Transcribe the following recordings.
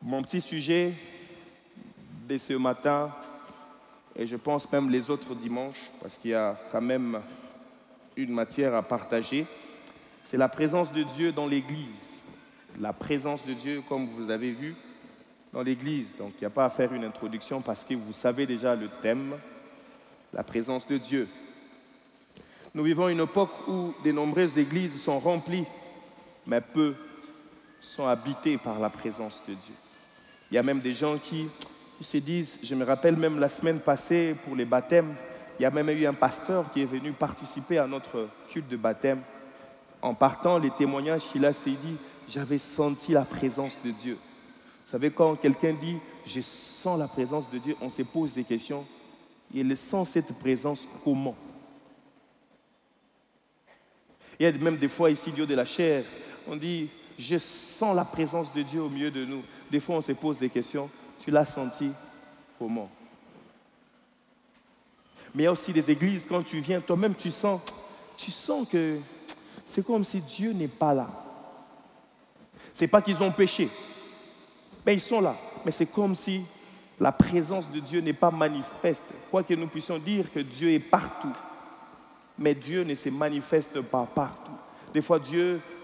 Mon petit sujet de ce matin, et je pense même les autres dimanches, parce qu'il y a quand même une matière à partager, c'est la présence de Dieu dans l'Église. La présence de Dieu, comme vous avez vu, dans l'Église. Donc, il n'y a pas à faire une introduction parce que vous savez déjà le thème, la présence de Dieu. Nous vivons une époque où de nombreuses églises sont remplies, mais peu sont habitées par la présence de Dieu. Il y a même des gens qui se disent, je me rappelle même la semaine passée pour les baptêmes, il y a même eu un pasteur qui est venu participer à notre culte de baptême. En partant, les témoignages qu'il a dit, j'avais senti la présence de Dieu. Vous savez, quand quelqu'un dit, je sens la présence de Dieu, on se pose des questions. Il sent cette présence comment? Il y a même des fois ici, Dieu de la chair, on dit, je sens la présence de Dieu au milieu de nous. Des fois, on se pose des questions. Tu l'as senti comment? Mais il y a aussi des églises, quand tu viens, toi-même, tu sens que c'est comme si Dieu n'est pas là. Ce n'est pas qu'ils ont péché, mais ils sont là. Mais c'est comme si la présence de Dieu n'est pas manifeste. Quoi que nous puissions dire que Dieu est partout, mais Dieu ne se manifeste pas partout. Des fois,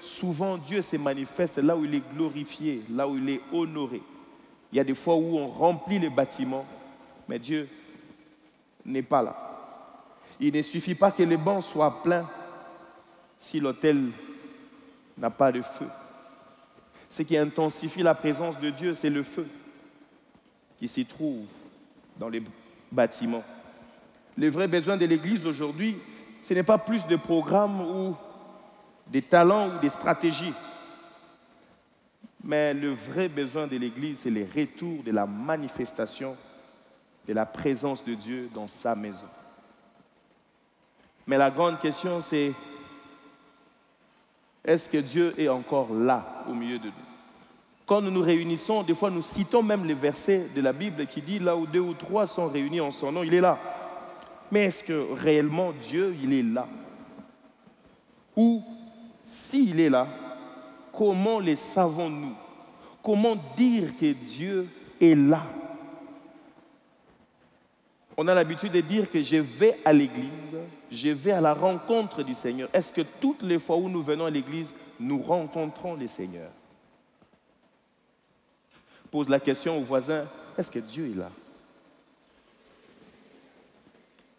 souvent Dieu se manifeste là où il est glorifié, là où il est honoré. Il y a des fois où on remplit les bâtiments, mais Dieu n'est pas là. Il ne suffit pas que les bancs soient pleins si l'autel n'a pas de feu. Ce qui intensifie la présence de Dieu, c'est le feu qui s'y trouve dans les bâtiments. Le vrai besoin de l'Église aujourd'hui, ce n'est pas plus de programmes ou des talents ou des stratégies. Mais le vrai besoin de l'Église, c'est le retour de la manifestation de la présence de Dieu dans sa maison. Mais la grande question, c'est est-ce que Dieu est encore là au milieu de nous? Quand nous nous réunissons, des fois nous citons même les versets de la Bible qui dit là où 2 ou 3 sont réunis en son nom, il est là. Mais est-ce que réellement Dieu, il est là? Ou s'il est là, comment le savons-nous? Comment dire que Dieu est là? On a l'habitude de dire que je vais à l'église, je vais à la rencontre du Seigneur. Est-ce que toutes les fois où nous venons à l'église, nous rencontrons le Seigneur? Pose la question au voisin, est-ce que Dieu est là?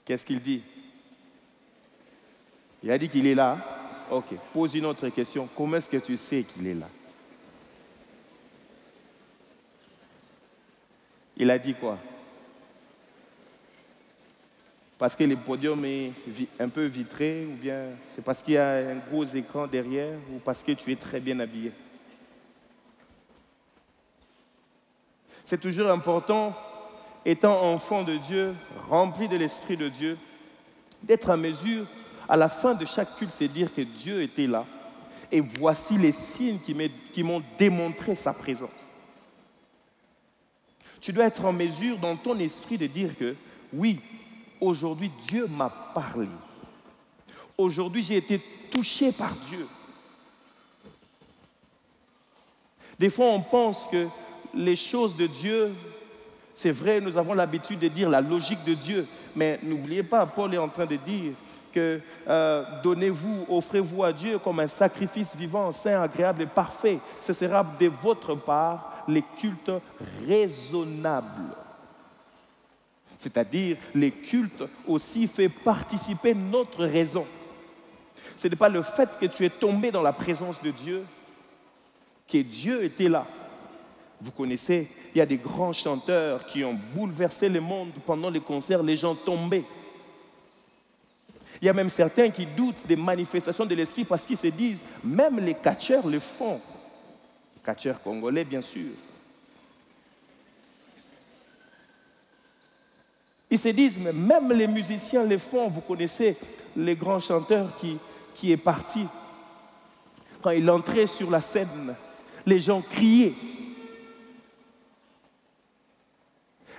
Qu'est-ce qu'il dit? Il a dit qu'il est là. Ok, pose une autre question. Comment est-ce que tu sais qu'il est là? Il a dit quoi? Parce que le podium est un peu vitré, ou bien c'est parce qu'il y a un gros écran derrière, ou parce que tu es très bien habillé? C'est toujours important, étant enfant de Dieu, rempli de l'Esprit de Dieu, d'être en mesure, à la fin de chaque culte, c'est dire que Dieu était là. Et voici les signes qui m'ont démontré sa présence. Tu dois être en mesure, dans ton esprit, de dire que, oui, aujourd'hui, Dieu m'a parlé. Aujourd'hui, j'ai été touché par Dieu. Des fois, on pense que les choses de Dieu, c'est vrai, nous avons l'habitude de dire la logique de Dieu, mais n'oubliez pas, Paul est en train de dire que donnez-vous, offrez-vous à Dieu comme un sacrifice vivant, saint, agréable et parfait. Ce sera de votre part les cultes raisonnables. C'est-à-dire, les cultes aussi fait participer notre raison. Ce n'est pas le fait que tu es tombé dans la présence de Dieu, que Dieu était là. Vous connaissez, il y a des grands chanteurs qui ont bouleversé le monde pendant les concerts, les gens tombaient. Il y a même certains qui doutent des manifestations de l'esprit parce qu'ils se disent, même les catcheurs le font. Les catcheurs congolais, bien sûr. Ils se disent, mais même les musiciens le font. Vous connaissez les grands chanteurs qui est parti. Quand il entrait sur la scène, les gens criaient.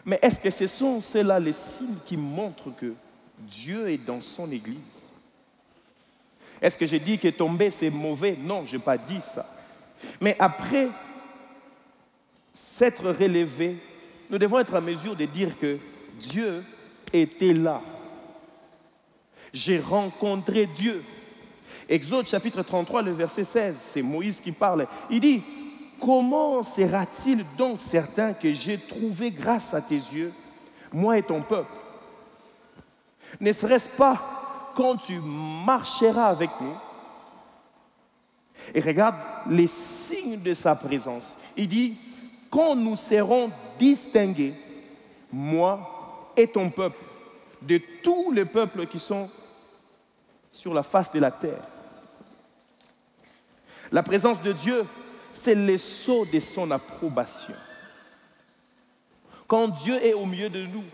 Mais est-ce que ce sont ceux-là les signes qui montrent que Dieu est dans son Église? Est-ce que j'ai dit que tomber c'est mauvais? Non, je n'ai pas dit ça. Mais après s'être relevé, nous devons être en mesure de dire que Dieu était là. J'ai rencontré Dieu. Exode chapitre 33, le verset 16, c'est Moïse qui parle. Il dit, comment sera-t-il donc certain que j'ai trouvé grâce à tes yeux, moi et ton peuple? Ne serait-ce pas quand tu marcheras avec nous? Et regarde les signes de sa présence. Il dit, quand nous serons distingués, moi et ton peuple, de tous les peuples qui sont sur la face de la terre. La présence de Dieu, c'est le sceau de son approbation. Quand Dieu est au milieu de nous,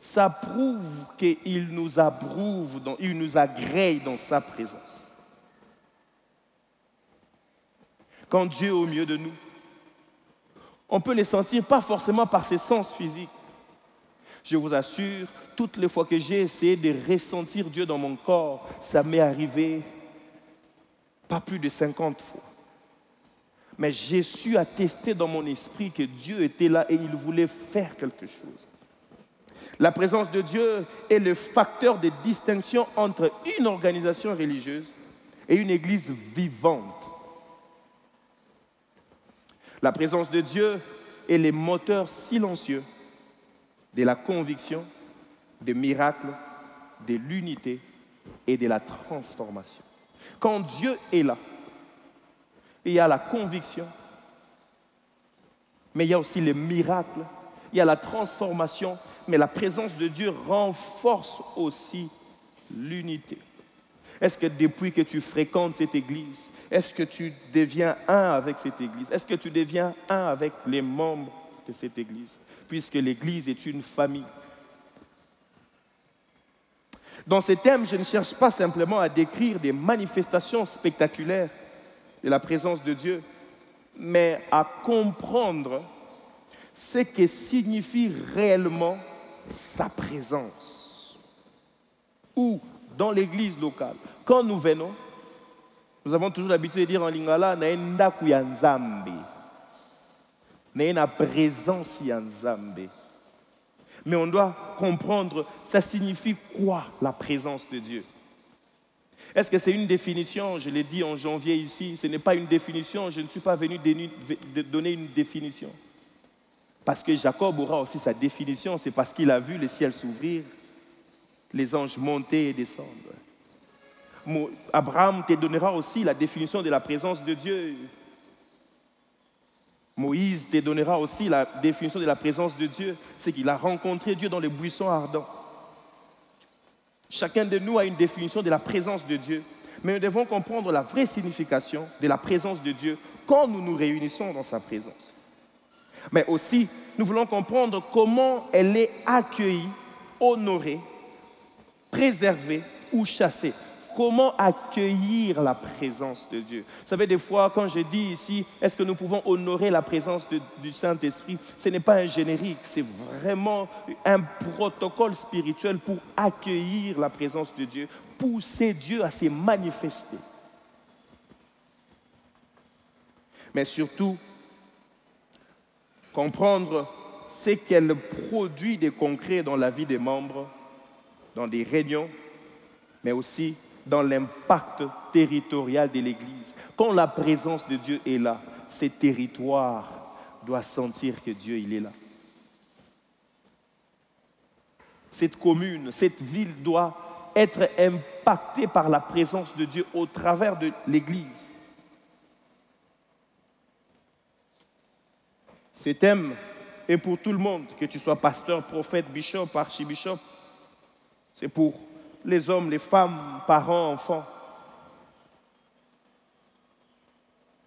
ça prouve qu'il nous approuve, il nous agrée dans sa présence. Quand Dieu est au milieu de nous, on peut les sentir pas forcément par ses sens physiques. Je vous assure, toutes les fois que j'ai essayé de ressentir Dieu dans mon corps, ça m'est arrivé pas plus de 50 fois. Mais j'ai su attester dans mon esprit que Dieu était là et il voulait faire quelque chose. La présence de Dieu est le facteur de distinction entre une organisation religieuse et une église vivante. La présence de Dieu est le moteur silencieux de la conviction, des miracles, de l'unité et de la transformation. Quand Dieu est là, il y a la conviction, mais il y a aussi les miracles, il y a la transformation, mais la présence de Dieu renforce aussi l'unité. Est-ce que depuis que tu fréquentes cette église, est-ce que tu deviens un avec cette église? Est-ce que tu deviens un avec les membres de cette église? Puisque l'église est une famille. Dans ces thèmes, je ne cherche pas simplement à décrire des manifestations spectaculaires de la présence de Dieu, mais à comprendre ce que signifie réellement sa présence. Ou dans l'église locale, quand nous venons, nous avons toujours l'habitude de dire en lingala, naenda kuyanzambe, naenda présence yanzambe. Mais on doit comprendre, ça signifie quoi la présence de Dieu? Est-ce que c'est une définition? Je l'ai dit en janvier ici, ce n'est pas une définition, je ne suis pas venu donner une définition. Parce que Jacob aura aussi sa définition, c'est parce qu'il a vu le ciel s'ouvrir, les anges monter et descendre. Abraham te donnera aussi la définition de la présence de Dieu. Moïse te donnera aussi la définition de la présence de Dieu, c'est qu'il a rencontré Dieu dans les buissons ardents. Chacun de nous a une définition de la présence de Dieu, mais nous devons comprendre la vraie signification de la présence de Dieu quand nous nous réunissons dans sa présence. Mais aussi, nous voulons comprendre comment elle est accueillie, honorée, préservée ou chassée. Comment accueillir la présence de Dieu? Vous savez, des fois, quand je dis ici, est-ce que nous pouvons honorer la présence du Saint-Esprit? Ce n'est pas un générique, c'est vraiment un protocole spirituel pour accueillir la présence de Dieu, pousser Dieu à se manifester. Mais surtout, comprendre ce qu'elle produit de concret dans la vie des membres, dans des réunions, mais aussi dans l'impact territorial de l'Église. Quand la présence de Dieu est là, ces territoires doivent sentir que Dieu il est là. Cette commune, cette ville doit être impactée par la présence de Dieu au travers de l'Église. Ce thème est pour tout le monde, que tu sois pasteur, prophète, bishop, archibishop. C'est pour les hommes, les femmes, parents, enfants.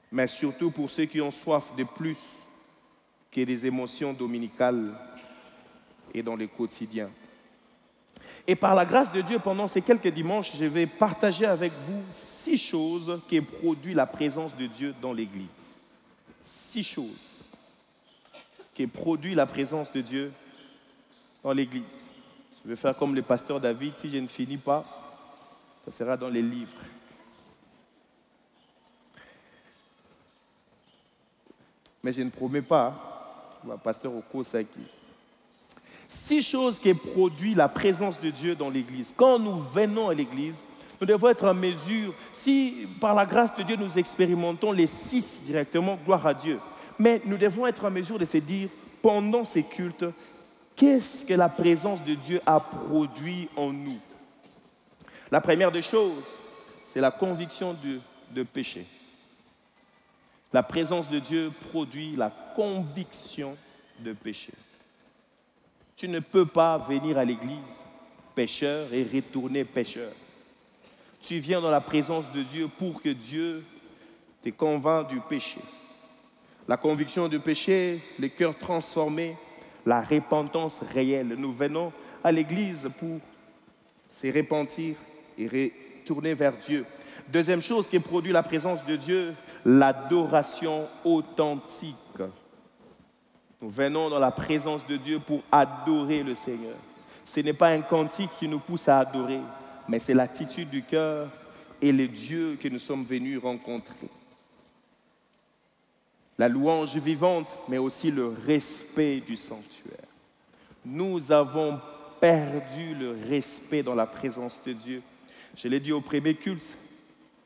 Mais surtout pour ceux qui ont soif de plus que des émotions dominicales et dans le quotidien. Et par la grâce de Dieu, pendant ces quelques dimanches, je vais partager avec vous 6 choses qui produisent la présence de Dieu dans l'Église. 6 choses qui produisent la présence de Dieu dans l'Église. Je vais faire comme le pasteur David, si je ne finis pas, ça sera dans les livres. Mais je ne promets pas. pasteur Okosaki. 6 choses qui produisent la présence de Dieu dans l'église. Quand nous venons à l'église, nous devons être en mesure, si par la grâce de Dieu nous expérimentons les 6 directement, gloire à Dieu. Mais nous devons être en mesure de se dire, pendant ces cultes, qu'est-ce que la présence de Dieu a produit en nous? La première des choses, c'est la conviction de péché. La présence de Dieu produit la conviction de péché. Tu ne peux pas venir à l'église pécheur et retourner pécheur. Tu viens dans la présence de Dieu pour que Dieu te convainc du péché. La conviction du péché, le cœur transformé, la repentance réelle. Nous venons à l'église pour se repentir et retourner vers Dieu. Deuxième chose qui produit la présence de Dieu, l'adoration authentique. Nous venons dans la présence de Dieu pour adorer le Seigneur. Ce n'est pas un cantique qui nous pousse à adorer, mais c'est l'attitude du cœur et le Dieu que nous sommes venus rencontrer. La louange vivante, mais aussi le respect du sanctuaire. Nous avons perdu le respect dans la présence de Dieu. Je l'ai dit au premier culte,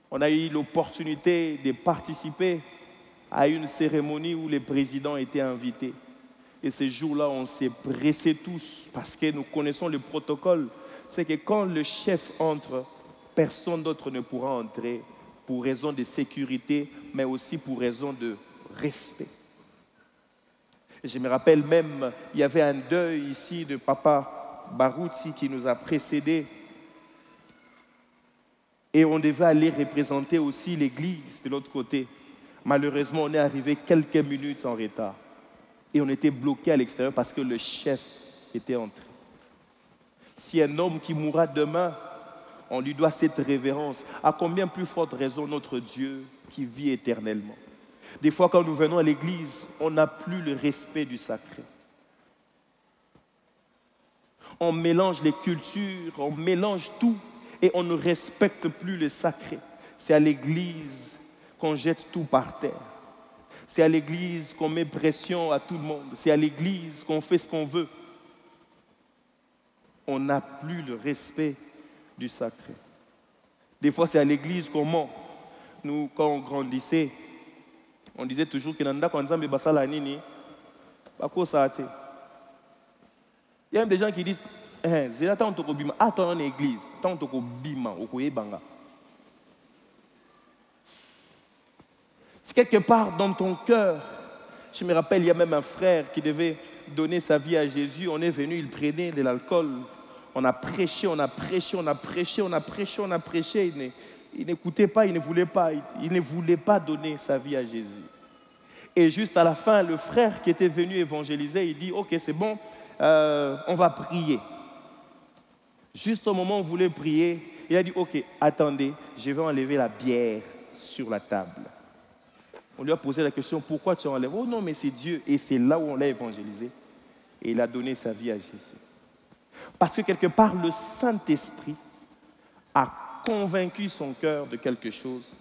on a eu l'opportunité de participer à une cérémonie où les présidents étaient invités. Et ces jours-là, on s'est pressés tous parce que nous connaissons le protocole. C'est que quand le chef entre, personne d'autre ne pourra entrer pour raison de sécurité, mais aussi pour raison de respect. Et je me rappelle même, il y avait un deuil ici de papa Barouti qui nous a précédés. Et on devait aller représenter aussi l'église de l'autre côté. Malheureusement, on est arrivé quelques minutes en retard. Et on était bloqué à l'extérieur parce que le chef était entré. Si un homme qui mourra demain, on lui doit cette révérence. À combien plus forte raison notre Dieu qui vit éternellement? Des fois, quand nous venons à l'église, on n'a plus le respect du sacré. On mélange les cultures, on mélange tout et on ne respecte plus le sacré. C'est à l'église qu'on jette tout par terre. C'est à l'église qu'on met pression à tout le monde. C'est à l'église qu'on fait ce qu'on veut. On n'a plus le respect du sacré. Des fois, c'est à l'église qu'on ment. Nous, quand on grandissait, on disait toujours que Nanda Kwanzambe Basala Nini, Bako Saate. Il y a même des gens qui disent, Zela tant toko bima, attends en église, tant toko bima, okoye banga. Si quelque part dans ton cœur, je me rappelle, il y a même un frère qui devait donner sa vie à Jésus, on est venu, il prenait de l'alcool, on a prêché, on a prêché, on a prêché, on a prêché, on a prêché, il n'écoutait pas, il ne voulait pas donner sa vie à Jésus. Et juste à la fin, le frère qui était venu évangéliser, il dit, ok, c'est bon, on va prier. Juste au moment où on voulait prier, il a dit, ok, attendez, je vais enlever la bière sur la table. On lui a posé la question, pourquoi tu enlèves? Oh non, mais c'est Dieu. Et c'est là où on l'a évangélisé. Et il a donné sa vie à Jésus. Parce que quelque part, le Saint-Esprit a convaincu son cœur de quelque chose.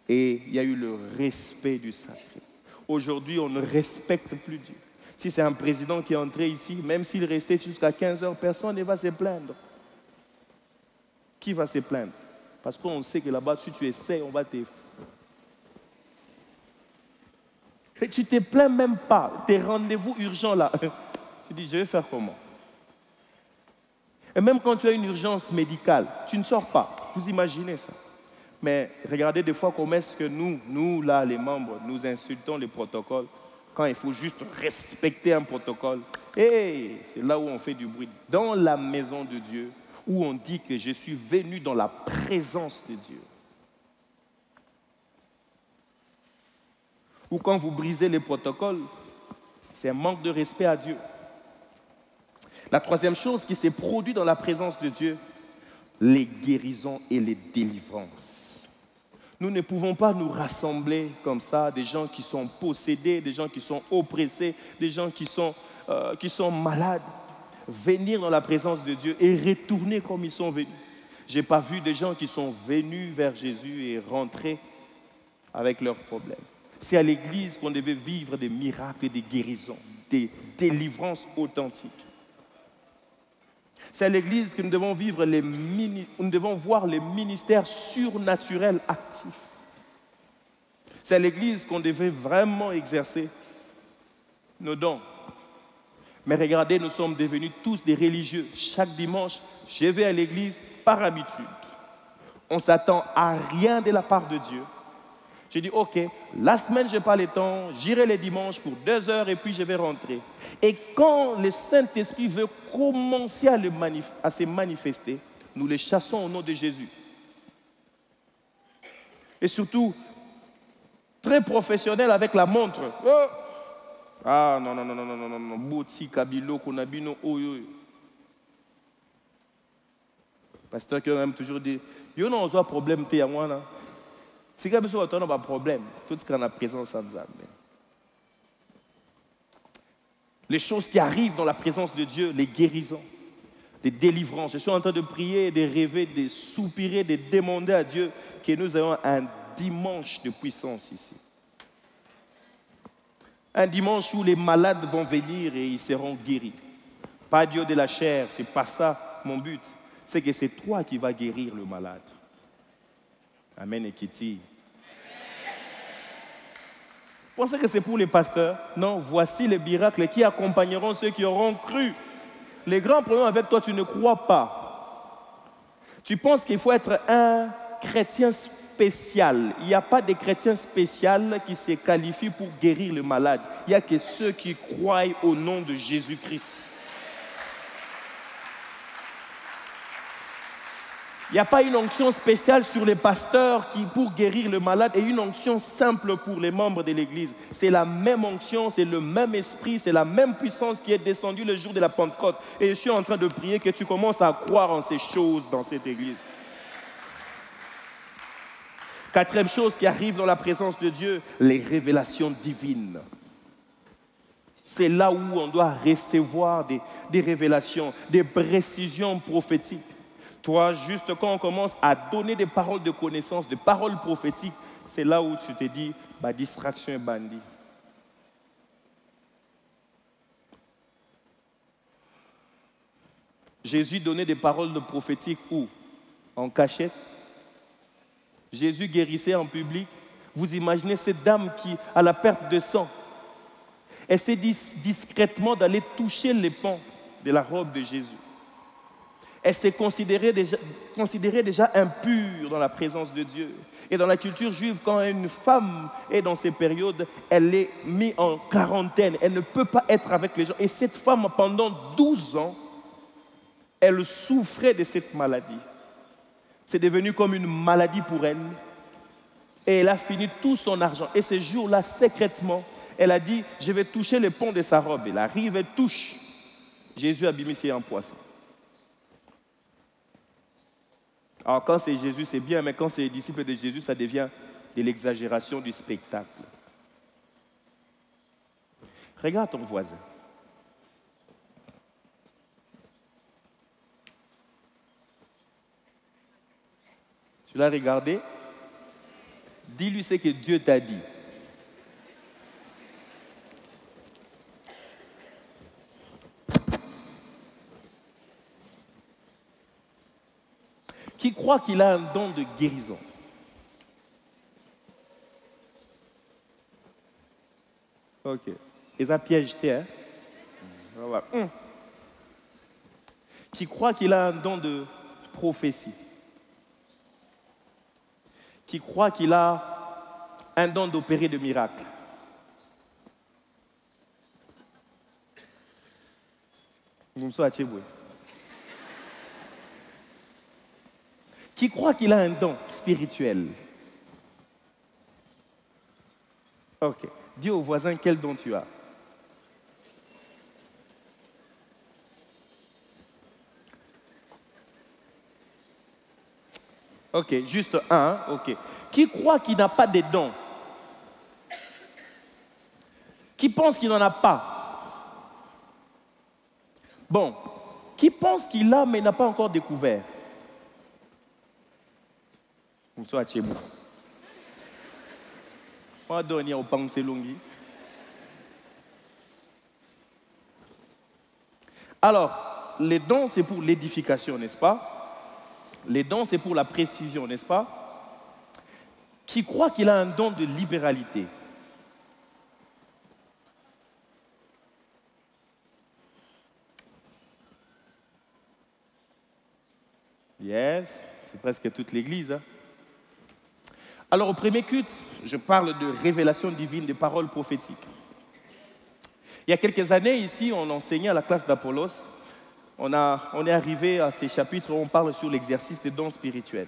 Et il y a eu le respect du sacré. Aujourd'hui, on ne respecte plus Dieu. Si c'est un président qui est entré ici, même s'il restait jusqu'à 15 heures, personne ne va se plaindre. Qui va se plaindre? Parce qu'on sait que là-bas, si tu essaies, on va te... Et tu ne te plains même pas. Tes rendez-vous urgents là. Tu dis, je vais faire comment? Et même quand tu as une urgence médicale, tu ne sors pas. Vous imaginez ça? Mais regardez des fois comment est-ce que nous là, les membres, nous insultons les protocoles quand il faut juste respecter un protocole. Et c'est là où on fait du bruit. Dans la maison de Dieu, où on dit que je suis venu dans la présence de Dieu. Ou quand vous brisez les protocoles, c'est un manque de respect à Dieu. La troisième chose qui s'est produite dans la présence de Dieu, les guérisons et les délivrances. Nous ne pouvons pas nous rassembler comme ça, des gens qui sont possédés, des gens qui sont oppressés, des gens qui sont malades, venir dans la présence de Dieu et retourner comme ils sont venus. Je n'ai pas vu des gens qui sont venus vers Jésus et rentrés avec leurs problèmes. C'est à l'église qu'on devait vivre des miracles et des guérisons. des délivrances authentiques. C'est à l'Église que nous devons nous devons voir les ministères surnaturels actifs. C'est à l'Église qu'on devait vraiment exercer nos dons. Mais regardez, nous sommes devenus tous des religieux. Chaque dimanche, je vais à l'Église par habitude. On ne s'attend à rien de la part de Dieu. J'ai dit, OK, la semaine, je n'ai pas le temps, j'irai les dimanches pour 2 heures et puis je vais rentrer. Et quand le Saint-Esprit veut commencer à se manifester, nous les chassons au nom de Jésus. Et surtout, très professionnel avec la montre. Oh! Ah non, non, non, non, non, non, non, non, Boti, Kabilo, Konabino, oyo. Pasteur qui a même toujours dit, yo non, on a un problème, t'es à moi là. Si quelqu'un a un problème, tout ce qu'on a la présence de Dieu. Les choses qui arrivent dans la présence de Dieu, les guérisons, des délivrances. Je suis en train de prier, de rêver, de soupirer, de demander à Dieu que nous ayons un dimanche de puissance ici. Un dimanche où les malades vont venir et ils seront guéris. Pas Dieu de la chair, c'est pas ça mon but. C'est que c'est toi qui vas guérir le malade. Amen et Kitty. Pensez que c'est pour les pasteurs? Non, voici les miracles qui accompagneront ceux qui auront cru. Les grands problèmes avec toi, tu ne crois pas. Tu penses qu'il faut être un chrétien spécial. Il n'y a pas de chrétien spécial qui se qualifie pour guérir le malade. Il n'y a que ceux qui croient au nom de Jésus-Christ. Il n'y a pas une onction spéciale sur les pasteurs pour guérir le malade et une onction simple pour les membres de l'Église. C'est la même onction, c'est le même esprit, c'est la même puissance qui est descendue le jour de la Pentecôte. Et je suis en train de prier que tu commences à croire en ces choses dans cette Église. Quatrième chose qui arrive dans la présence de Dieu, les révélations divines. C'est là où on doit recevoir des révélations, des précisions prophétiques. Toi, juste quand on commence à donner des paroles de connaissance, des paroles prophétiques, c'est là où tu te dis, bah, distraction et bandit. Jésus donnait des paroles de prophétiques où? En cachette. Jésus guérissait en public. Vous imaginez cette dame qui, à la perte de sang, essaie discrètement d'aller toucher les pans de la robe de Jésus. Elle s'est considérée déjà impure dans la présence de Dieu. Et dans la culture juive, quand une femme est dans ces périodes, elle est mise en quarantaine. Elle ne peut pas être avec les gens. Et cette femme, pendant 12 ans, elle souffrait de cette maladie. C'est devenu comme une maladie pour elle. Et elle a fini tout son argent. Et ce jour-là, secrètement, elle a dit, je vais toucher les ponts de sa robe. Elle arrive, elle touche. Jésus a bimissé un poisson. Alors quand c'est Jésus, c'est bien, mais quand c'est les disciples de Jésus, ça devient de l'exagération du spectacle. Regarde ton voisin. Tu l'as regardé? Dis-lui ce que Dieu t'a dit. Qui croit qu'il a un don de guérison? Ok. Ils ont piégé, hein? Qui croit qu'il a un don de prophétie? Qui croit qu'il a un don d'opérer de miracles? Qui croit qu'il a un don spirituel? Ok. Dis au voisin quel don tu as. Ok, juste un. Ok. Qui croit qu'il n'a pas de dons? Qui pense qu'il n'en a pas? Bon. Qui pense qu'il a mais n'a pas encore découvert? On va donner au pain longi. Alors, les dons, c'est pour l'édification, n'est-ce pas? Les dons, c'est pour la précision, n'est-ce pas? Qui croit qu'il a un don de libéralité? Yes, c'est presque toute l'Église. Hein? Alors, au premier culte, je parle de révélation divine, de paroles prophétiques. Il y a quelques années, ici, on enseignait à la classe d'Apollos. On est arrivé à ces chapitres où on parle sur l'exercice des dons spirituels.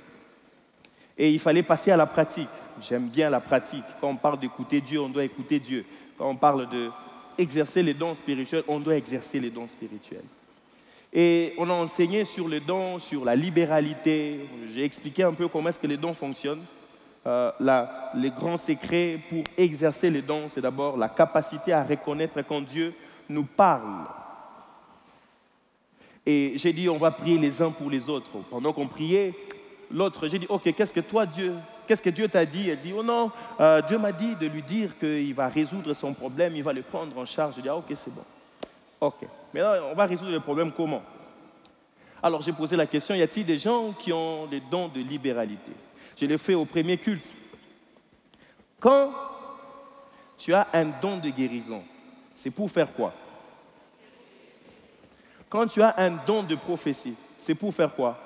Et il fallait passer à la pratique. J'aime bien la pratique. Quand on parle d'écouter Dieu, on doit écouter Dieu. Quand on parle d'exercer les dons spirituels, on doit exercer les dons spirituels. Et on a enseigné sur les dons, sur la libéralité. J'ai expliqué un peu comment est-ce que les dons fonctionnent. Les grands secrets pour exercer les dons, c'est d'abord la capacité à reconnaître quand Dieu nous parle. Et j'ai dit, on va prier les uns pour les autres. Pendant qu'on priait, l'autre, j'ai dit, ok, qu'est-ce que Dieu t'a dit? Elle dit, oh non, Dieu m'a dit de lui dire qu'il va résoudre son problème, il va le prendre en charge. J'ai dit, ah, ok, c'est bon. Ok, mais là, on va résoudre le problème comment? Alors j'ai posé la question, y a-t-il des gens qui ont des dons de libéralité? Je l'ai fait au premier culte. Quand tu as un don de guérison, c'est pour faire quoi? Quand tu as un don de prophétie, c'est pour faire quoi?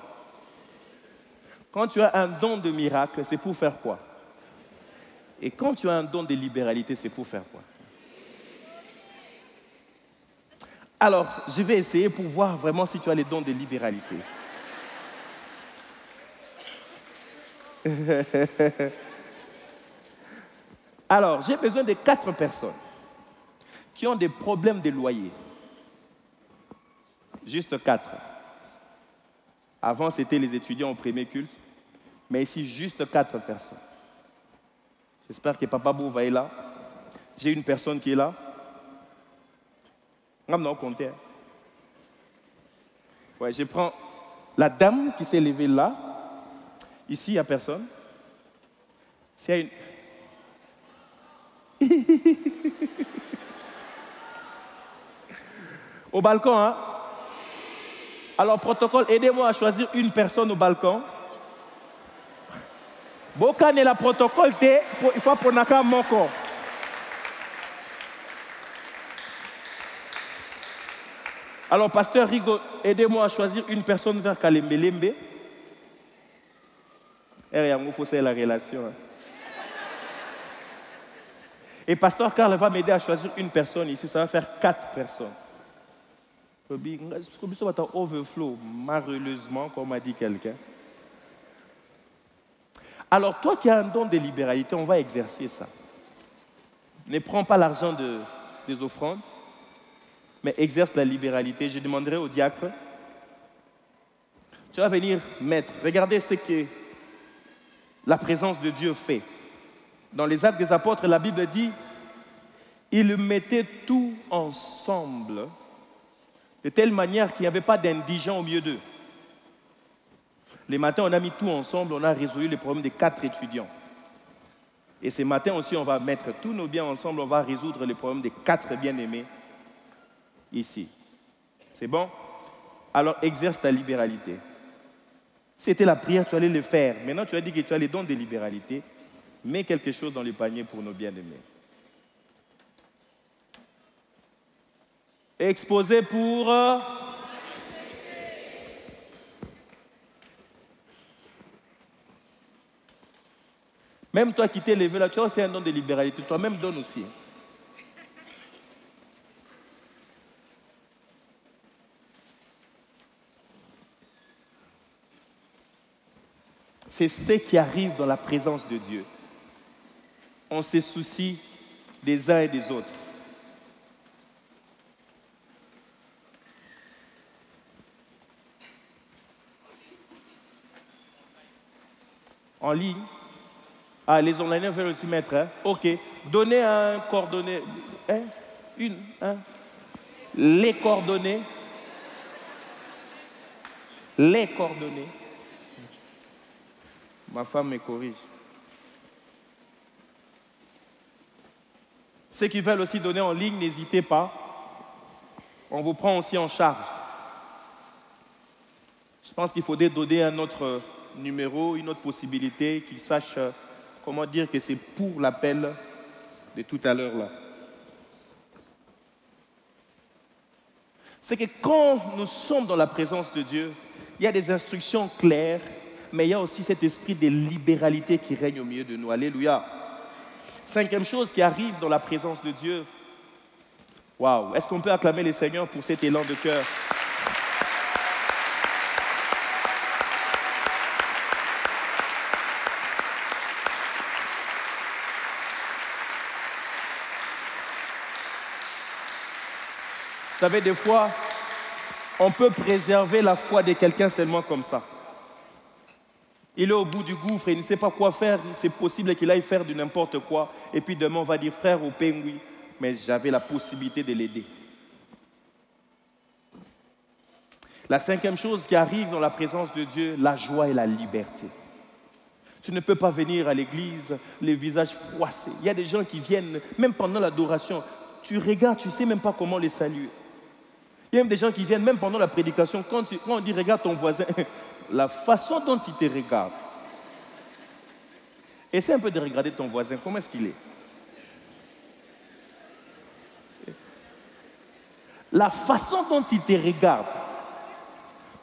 Quand tu as un don de miracle, c'est pour faire quoi? Et quand tu as un don de libéralité, c'est pour faire quoi? Alors, je vais essayer pour voir vraiment si tu as les dons de libéralité. Alors, j'ai besoin de 4 personnes qui ont des problèmes de loyer. Juste 4. Avant, c'était les étudiants au premier culte, mais ici, juste 4 personnes. J'espère que Papa Bouva est là. J'ai une personne qui est là. Non, comptez. Ouais, je prends la dame qui s'est levée là. Ici, il n'y a personne. C'est une... Au balcon, hein? Alors, protocole, aidez-moi à choisir une personne au balcon. Bokan et la protocole, il faut prendre un moko. Alors, pasteur Rigo, aidez-moi à choisir une personne vers Kalembelembe. Il faut la relation. Et pasteur Karl va m'aider à choisir une personne ici. Ça va faire 4 personnes. Overflow, malheureusement, comme a dit quelqu'un. Alors, toi qui as un don de libéralité, on va exercer ça. Ne prends pas l'argent des offrandes, mais exerce la libéralité. Je demanderai au diacre, tu vas venir mettre, regardez ce que la présence de Dieu fait. Dans les Actes des Apôtres, la Bible dit, ils mettaient tout ensemble, de telle manière qu'il n'y avait pas d'indigents au milieu d'eux. Les matins, on a mis tout ensemble, on a résolu les problèmes des 4 étudiants. Et ce matin aussi, on va mettre tous nos biens ensemble, on va résoudre les problèmes des 4 bien-aimés ici. C'est bon? Alors, exerce ta libéralité. C'était la prière, tu allais le faire. Maintenant, tu as dit que tu as les dons de libéralité. Mets quelque chose dans le panier pour nos bien-aimés. Exposé pour... Même toi qui t'es levé là, tu as aussi un don de libéralité. Toi-même donne aussi. C'est ce qui arrive dans la présence de Dieu. On se soucie des uns et des autres. En ligne. Ah, les online veulent aussi mettre. Hein? OK. Donnez un coordonné. Les coordonnées. Les coordonnées. Ma femme me corrige. Ceux qui veulent aussi donner en ligne, n'hésitez pas. On vous prend aussi en charge. Je pense qu'il faudrait donner un autre numéro, une autre possibilité, qu'ils sachent comment dire que c'est pour l'appel de tout à l'heure là. C'est que quand nous sommes dans la présence de Dieu, il y a des instructions claires, mais il y a aussi cet esprit de libéralité qui règne au milieu de nous. Alléluia. Cinquième chose qui arrive dans la présence de Dieu. Waouh, est-ce qu'on peut acclamer les Seigneurs pour cet élan de cœur? Vous savez, des fois, on peut préserver la foi de quelqu'un seulement comme ça. Il est au bout du gouffre et il ne sait pas quoi faire. C'est possible qu'il aille faire du n'importe quoi. Et puis demain, on va dire, frère, au pain, oui, mais j'avais la possibilité de l'aider. La cinquième chose qui arrive dans la présence de Dieu, la joie et la liberté. Tu ne peux pas venir à l'église, les visages froissés. Il y a des gens qui viennent, même pendant l'adoration, tu regardes, tu ne sais même pas comment les saluer. Il y a même des gens qui viennent, même pendant la prédication, quand on dit regarde ton voisin, la façon dont il te regarde. Essaie un peu de regarder ton voisin, comment est-ce qu'il est? La façon dont il te regarde.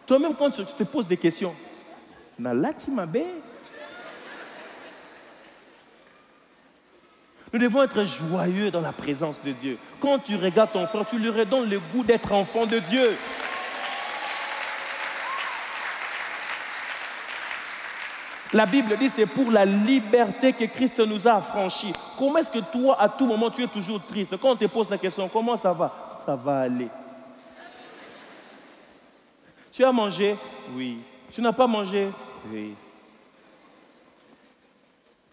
Toi-même, quand tu te poses des questions, Nalati Mabe. Nous devons être joyeux dans la présence de Dieu. Quand tu regardes ton frère, tu lui redonnes le goût d'être enfant de Dieu. La Bible dit c'est pour la liberté que Christ nous a affranchis. Comment est-ce que toi, à tout moment, tu es toujours triste? Quand on te pose la question, comment ça va? Ça va aller. Tu as mangé? Oui. Tu n'as pas mangé? Oui.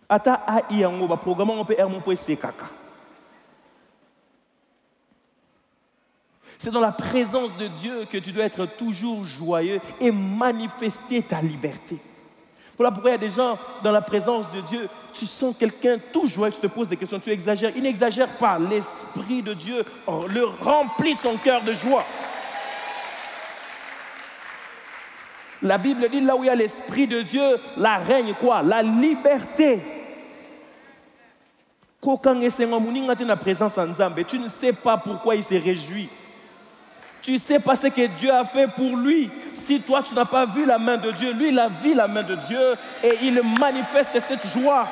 Ata a iango ba programme on peut mon po kaka. C'est dans la présence de Dieu que tu dois être toujours joyeux et manifester ta liberté. Voilà pourquoi il y a des gens dans la présence de Dieu, tu sens quelqu'un tout joyeux, tu te poses des questions, tu exagères. Il n'exagère pas, l'Esprit de Dieu le remplit son cœur de joie. La Bible dit là où il y a l'Esprit de Dieu, là règne quoi? La liberté. Tu ne sais pas pourquoi il se réjouit. Tu ne sais pas ce que Dieu a fait pour lui. Si toi, tu n'as pas vu la main de Dieu, lui, il a vu la main de Dieu et il manifeste cette joie.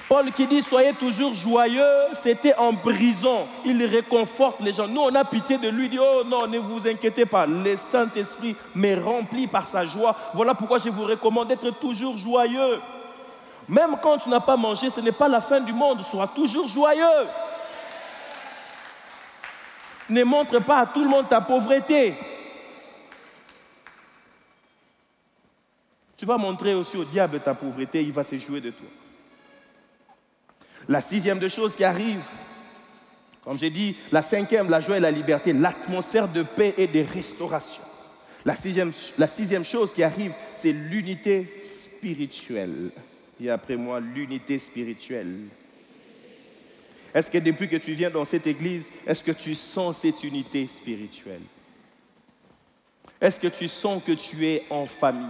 Paul qui dit soyez toujours joyeux, c'était en prison. Il réconforte les gens. Nous, on a pitié de lui, il dit oh non, ne vous inquiétez pas. Le Saint-Esprit m'est rempli par sa joie. Voilà pourquoi je vous recommande d'être toujours joyeux. Même quand tu n'as pas mangé, ce n'est pas la fin du monde. Sois toujours joyeux. Ne montre pas à tout le monde ta pauvreté. Tu vas montrer aussi au diable ta pauvreté, il va se jouer de toi. La sixième des choses qui arrive, comme j'ai dit, la cinquième, la joie et la liberté, l'atmosphère de paix et de restauration. La sixième chose qui arrive, c'est l'unité spirituelle. Dis après moi, l'unité spirituelle. Est-ce que depuis que tu viens dans cette église, est-ce que tu sens cette unité spirituelle? Est-ce que tu sens que tu es en famille?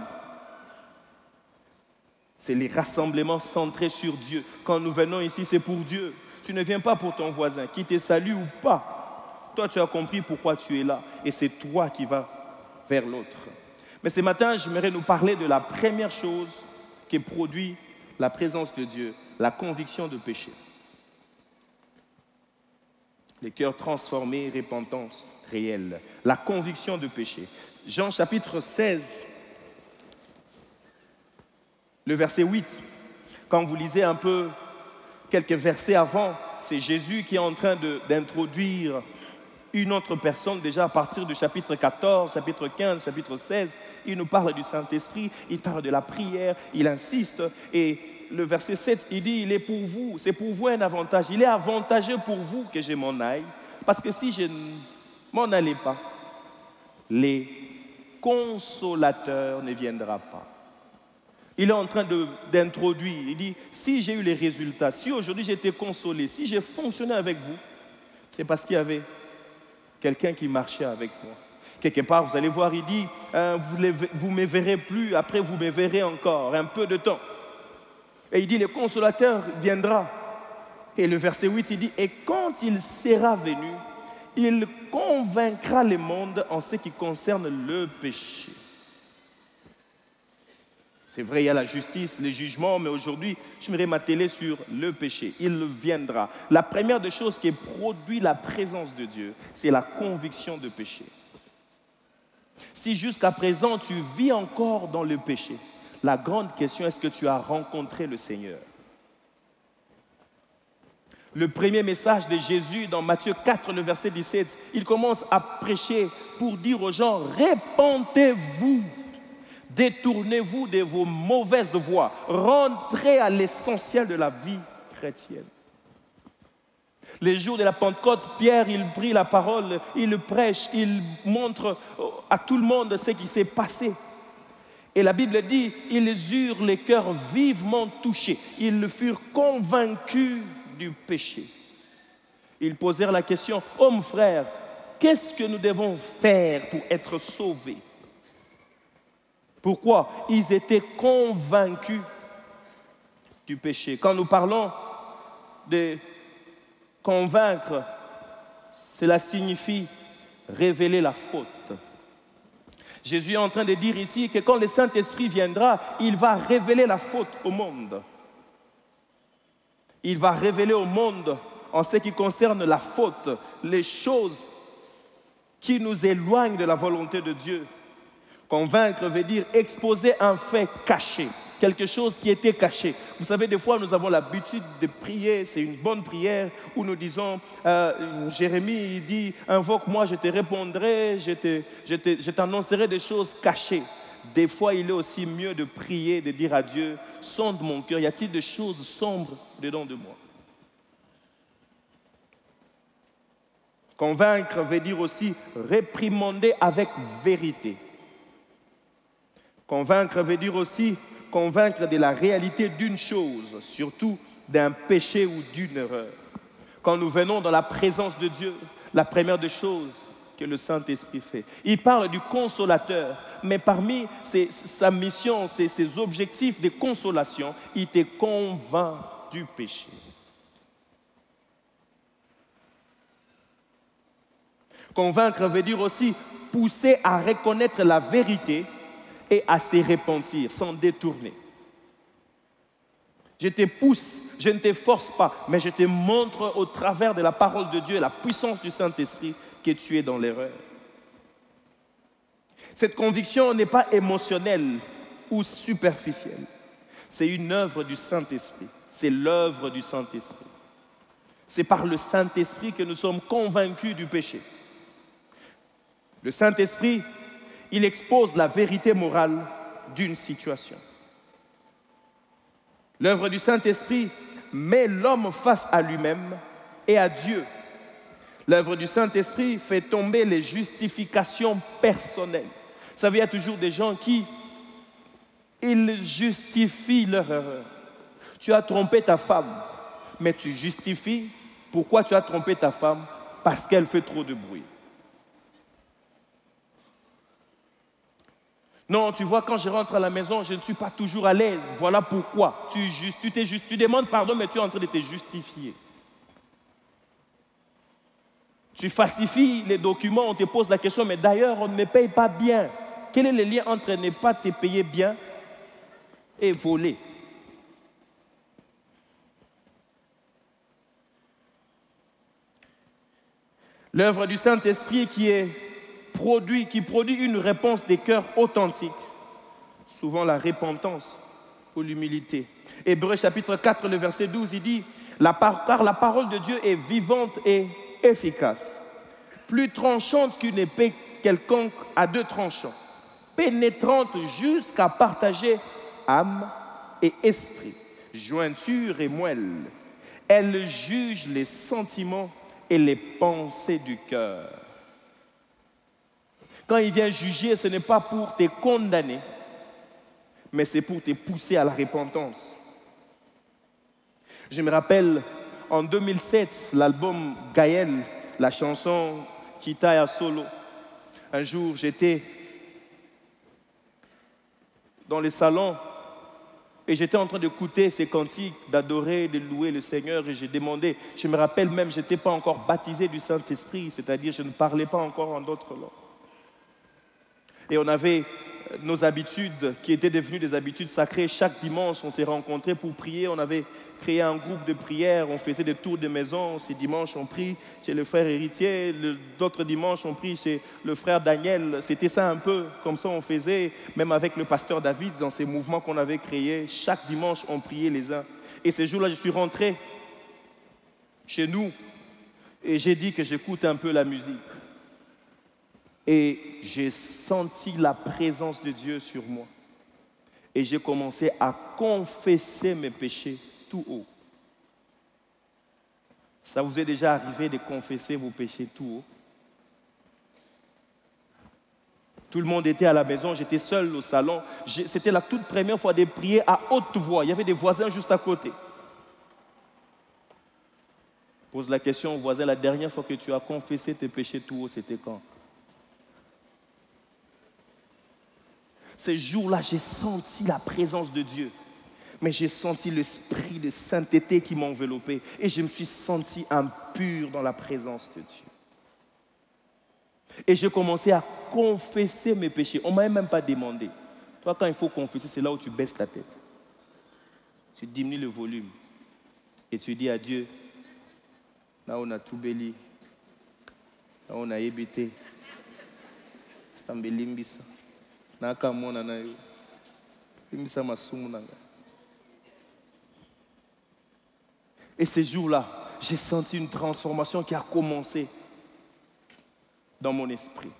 C'est les rassemblements centrés sur Dieu. Quand nous venons ici, c'est pour Dieu. Tu ne viens pas pour ton voisin, qu'il te salue ou pas. Toi, tu as compris pourquoi tu es là. Et c'est toi qui vas vers l'autre. Mais ce matin, j'aimerais nous parler de la première chose qui produit la présence de Dieu, la conviction de péché. Les cœurs transformés, repentance réelle. La conviction de péché. Jean chapitre 16. Le verset 8, quand vous lisez un peu quelques versets avant, c'est Jésus qui est en train d'introduire une autre personne déjà à partir du chapitre 14, chapitre 15, chapitre 16. Il nous parle du Saint-Esprit, il parle de la prière, il insiste. Et le verset 7, il dit, il est pour vous, c'est pour vous un avantage. Il est avantageux pour vous que je m'en aille. Parce que si je ne m'en allais pas, les consolateurs ne viendront pas. Il est en train d'introduire, il dit, si j'ai eu les résultats, si aujourd'hui j'ai été consolé, si j'ai fonctionné avec vous, c'est parce qu'il y avait quelqu'un qui marchait avec moi. Quelque part, vous allez voir, il dit, vous ne me verrez plus, après vous me verrez encore, un peu de temps. Et il dit, le consolateur viendra. Et le verset 8, il dit, et quand il sera venu, il convaincra le monde en ce qui concerne le péché. C'est vrai, il y a la justice, le jugement, mais aujourd'hui, je voudrais m'atteler sur le péché. Il viendra. La première des choses qui produit la présence de Dieu, c'est la conviction de péché. Si jusqu'à présent, tu vis encore dans le péché, la grande question, est-ce que tu as rencontré le Seigneur? Le premier message de Jésus dans Matthieu 4, le verset 17, il commence à prêcher pour dire aux gens, répentez-vous. Détournez-vous de vos mauvaises voies. Rentrez à l'essentiel de la vie chrétienne. Les jours de la Pentecôte, Pierre, il prit la parole, il prêche, il montre à tout le monde ce qui s'est passé. Et la Bible dit, ils eurent les cœurs vivement touchés. Ils furent convaincus du péché. Ils posèrent la question, hommes frères, qu'est-ce que nous devons faire pour être sauvés? Pourquoi? Ils étaient convaincus du péché. Quand nous parlons de convaincre, cela signifie révéler la faute. Jésus est en train de dire ici que quand le Saint-Esprit viendra, il va révéler la faute au monde. Il va révéler au monde, en ce qui concerne la faute, les choses qui nous éloignent de la volonté de Dieu. Convaincre veut dire exposer un fait caché, quelque chose qui était caché. Vous savez, des fois, nous avons l'habitude de prier, c'est une bonne prière, où nous disons, Jérémie, il dit, invoque-moi, je te répondrai, je t'annoncerai des choses cachées. Des fois, il est aussi mieux de prier, de dire à Dieu, sonde mon cœur, y a-t-il des choses sombres dedans de moi? Convaincre veut dire aussi réprimander avec vérité. Convaincre veut dire aussi convaincre de la réalité d'une chose, surtout d'un péché ou d'une erreur. Quand nous venons dans la présence de Dieu, la première des choses que le Saint-Esprit fait, il parle du consolateur, mais parmi sa mission, ses objectifs de consolation, il te convainc du péché. Convaincre veut dire aussi pousser à reconnaître la vérité et à se repentir, s'en détourner. Je te pousse, je ne te force pas, mais je te montre au travers de la parole de Dieu et la puissance du Saint-Esprit que tu es dans l'erreur. Cette conviction n'est pas émotionnelle ou superficielle. C'est une œuvre du Saint-Esprit. C'est l'œuvre du Saint-Esprit. C'est par le Saint-Esprit que nous sommes convaincus du péché. Le Saint-Esprit, il expose la vérité morale d'une situation. L'œuvre du Saint-Esprit met l'homme face à lui-même et à Dieu. L'œuvre du Saint-Esprit fait tomber les justifications personnelles. Vous savez, il y a toujours des gens qui ils justifient leur erreur. Tu as trompé ta femme, mais tu justifies pourquoi tu as trompé ta femme, parce qu'elle fait trop de bruit. Non, tu vois, quand je rentre à la maison, je ne suis pas toujours à l'aise. Voilà pourquoi. Tu demandes pardon, mais tu es en train de te justifier. Tu falsifies les documents, on te pose la question, mais d'ailleurs, on ne me paye pas bien. Quel est le lien entre ne pas te payer bien et voler? L'œuvre du Saint-Esprit qui produit une réponse des cœurs authentiques, souvent la repentance ou l'humilité. Hébreux chapitre 4, le verset 12, il dit « Car la parole de Dieu est vivante et efficace, plus tranchante qu'une épée quelconque à deux tranchants, pénétrante jusqu'à partager âme et esprit, jointure et moelle. Elle juge les sentiments et les pensées du cœur. » Quand il vient juger, ce n'est pas pour te condamner, mais c'est pour te pousser à la repentance. Je me rappelle, en 2007, l'album Gaël, la chanson Kitaya Solo. Un jour, j'étais dans les salons et j'étais en train d'écouter ces cantiques, d'adorer, de louer le Seigneur et j'ai demandé, je me rappelle même, je n'étais pas encore baptisé du Saint-Esprit, c'est-à-dire je ne parlais pas encore en d'autres langues. Et on avait nos habitudes qui étaient devenues des habitudes sacrées. Chaque dimanche, on s'est rencontrés pour prier. On avait créé un groupe de prière. On faisait des tours de maison. Ces dimanches, on prie chez le frère héritier. D'autres dimanches, on prie chez le frère Daniel. C'était ça un peu comme ça on faisait, même avec le pasteur David, dans ces mouvements qu'on avait créés. Chaque dimanche, on priait les uns. Et ce jour-là, je suis rentré chez nous et j'ai dit que j'écoute un peu la musique. Et j'ai senti la présence de Dieu sur moi. Et j'ai commencé à confesser mes péchés tout haut. Ça vous est déjà arrivé de confesser vos péchés tout haut? Tout le monde était à la maison, j'étais seul au salon. C'était la toute première fois de prier à haute voix. Il y avait des voisins juste à côté. Pose la question au voisin, la dernière fois que tu as confessé tes péchés tout haut, c'était quand? Ce jour-là, j'ai senti la présence de Dieu. Mais j'ai senti l'esprit de sainteté qui m'enveloppait. Et je me suis senti impur dans la présence de Dieu. Et j'ai commencé à confesser mes péchés. On ne m'a même pas demandé. Toi, quand il faut confesser, c'est là où tu baisses la tête. Tu diminues le volume. Et tu dis à Dieu, là on a tout béli. Là on a ébité. C'est un bélimbissa. Et ces jours-là, j'ai senti une transformation qui a commencé dans mon esprit.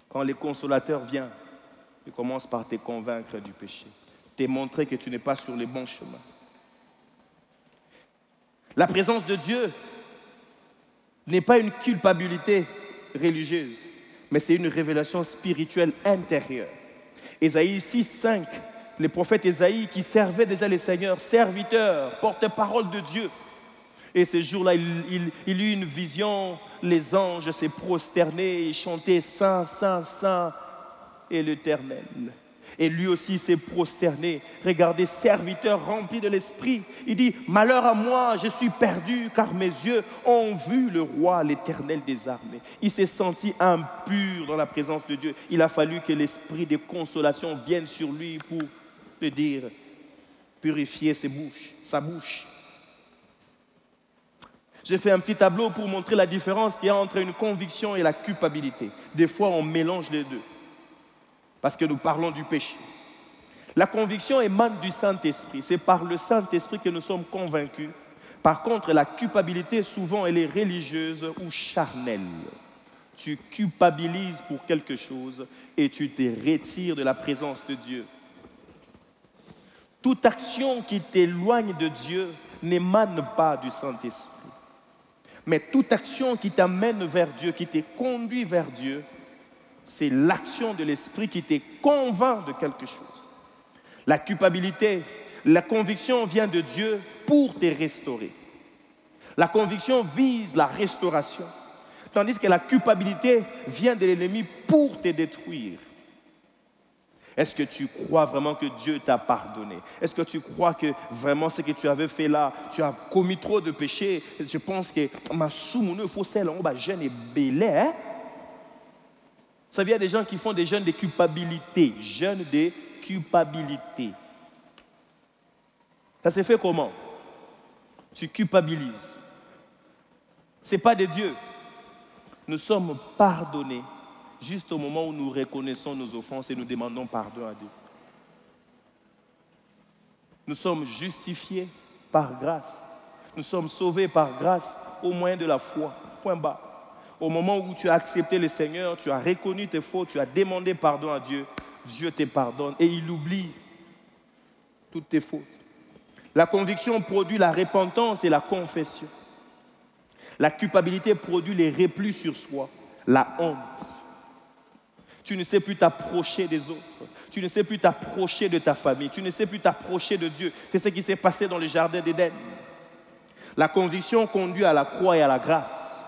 Quand le consolateur vient, il commence par te convaincre du péché, te montrer que tu n'es pas sur le bon chemin. La présence de Dieu n'est pas une culpabilité religieuse, mais c'est une révélation spirituelle intérieure. Ésaïe 6, 5, le prophète Ésaïe qui servait déjà le Seigneur, serviteur, porte-parole de Dieu. Et ce jour-là, il eut une vision, les anges se prosternaient et chantaient « Saint, Saint, Saint est l'Éternel ». Et lui aussi s'est prosterné. Regardez, serviteur rempli de l'Esprit. Il dit, malheur à moi, je suis perdu, car mes yeux ont vu le roi, l'Éternel des armées. Il s'est senti impur dans la présence de Dieu. Il a fallu que l'esprit de consolation vienne sur lui pour le dire, purifier sa bouche. J'ai fait un petit tableau pour montrer la différence qu'il y a entre une conviction et la culpabilité. Des fois, on mélange les deux. Parce que nous parlons du péché. La conviction émane du Saint-Esprit. C'est par le Saint-Esprit que nous sommes convaincus. Par contre, la culpabilité, souvent, elle est religieuse ou charnelle. Tu culpabilises pour quelque chose et tu te retires de la présence de Dieu. Toute action qui t'éloigne de Dieu n'émane pas du Saint-Esprit. Mais toute action qui t'amène vers Dieu, qui te conduit vers Dieu, c'est l'action de l'esprit qui te convainc de quelque chose. La culpabilité, la conviction vient de Dieu pour te restaurer. La conviction vise la restauration, tandis que la culpabilité vient de l'ennemi pour te détruire. Est-ce que tu crois vraiment que Dieu t'a pardonné? Est-ce que tu crois que vraiment ce que tu avais fait là, tu as commis trop de péchés? Je pense que ma soumoune faut celle en bas jeune et belé. Ça vient des gens qui font des jeûnes de culpabilité. Jeûne de culpabilité. Ça s'est fait comment? Tu culpabilises. Ce n'est pas de Dieu. Nous sommes pardonnés juste au moment où nous reconnaissons nos offenses et nous demandons pardon à Dieu. Nous sommes justifiés par grâce. Nous sommes sauvés par grâce au moyen de la foi. Point bas. Au moment où tu as accepté le Seigneur, tu as reconnu tes fautes, tu as demandé pardon à Dieu, Dieu te pardonne et il oublie toutes tes fautes. La conviction produit la repentance et la confession. La culpabilité produit les replis sur soi, la honte. Tu ne sais plus t'approcher des autres. Tu ne sais plus t'approcher de ta famille. Tu ne sais plus t'approcher de Dieu. C'est ce qui s'est passé dans le jardin d'Éden. La conviction conduit à la croix et à la grâce.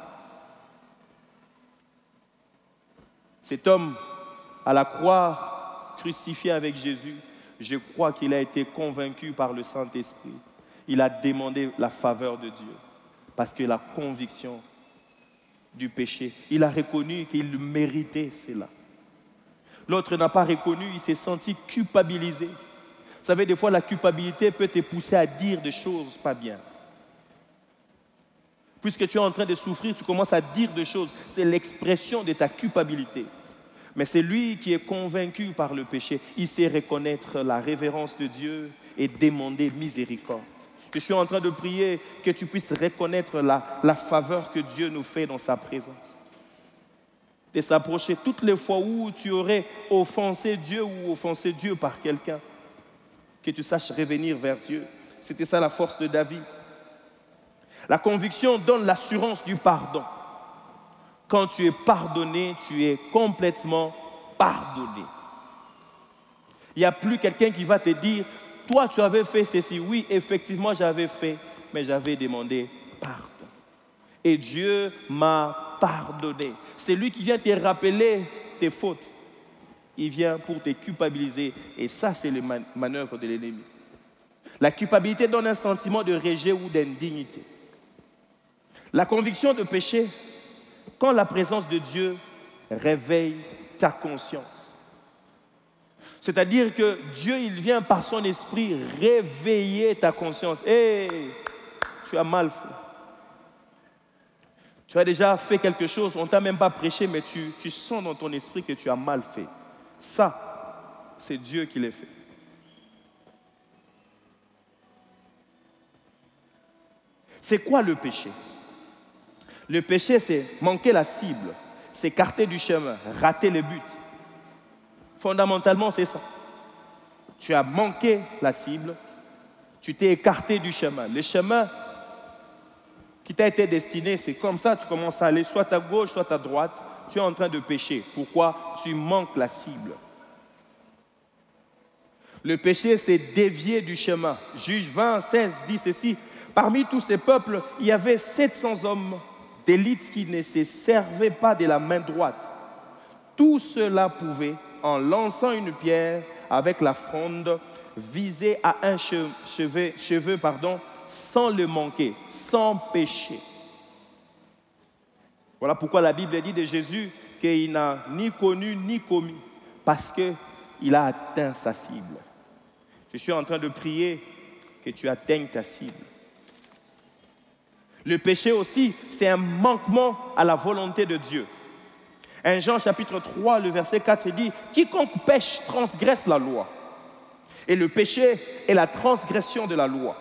Cet homme, à la croix, crucifié avec Jésus, je crois qu'il a été convaincu par le Saint-Esprit. Il a demandé la faveur de Dieu parce que la conviction du péché, il a reconnu qu'il méritait cela. L'autre n'a pas reconnu, il s'est senti culpabilisé. Vous savez, des fois, la culpabilité peut te pousser à dire des choses pas bien. Puisque tu es en train de souffrir, tu commences à dire des choses. C'est l'expression de ta culpabilité. Mais c'est lui qui est convaincu par le péché. Il sait reconnaître la révérence de Dieu et demander miséricorde. Je suis en train de prier que tu puisses reconnaître la faveur que Dieu nous fait dans sa présence. De s'approcher toutes les fois où tu aurais offensé Dieu ou offensé Dieu par quelqu'un. Que tu saches revenir vers Dieu. C'était ça la force de David. La conviction donne l'assurance du pardon. Quand tu es pardonné, tu es complètement pardonné. Il n'y a plus quelqu'un qui va te dire, toi tu avais fait ceci. Oui, effectivement j'avais fait, mais j'avais demandé pardon. Et Dieu m'a pardonné. C'est lui qui vient te rappeler tes fautes. Il vient pour te culpabiliser. Et ça, c'est le manœuvre de l'ennemi. La culpabilité donne un sentiment de rejet ou d'indignité. La conviction de péché, quand la présence de Dieu réveille ta conscience. C'est-à-dire que Dieu, il vient par son esprit réveiller ta conscience. Hé, tu as mal fait. Tu as déjà fait quelque chose, on ne t'a même pas prêché, mais tu sens dans ton esprit que tu as mal fait. Ça, c'est Dieu qui l'a fait. C'est quoi le péché? Le péché, c'est manquer la cible, c'est s'écarter du chemin, rater le but. Fondamentalement, c'est ça. Tu as manqué la cible, tu t'es écarté du chemin. Le chemin qui t'a été destiné, c'est comme ça, tu commences à aller soit à gauche, soit à droite, tu es en train de pécher. Pourquoi? Tu manques la cible. Le péché, c'est dévier du chemin. Juge 20, 16 dit ceci. Parmi tous ces peuples, il y avait 700 hommes d'élite qui ne se servaient pas de la main droite. Tout cela pouvait, en lançant une pierre avec la fronde, viser à un cheveu, sans le manquer, sans péché. Voilà pourquoi la Bible dit de Jésus qu'il n'a ni connu ni commis, parce qu'il a atteint sa cible. Je suis en train de prier que tu atteignes ta cible. Le péché aussi, c'est un manquement à la volonté de Dieu. 1 Jean chapitre 3, le verset 4, il dit « Quiconque pêche transgresse la loi. » Et le péché est la transgression de la loi.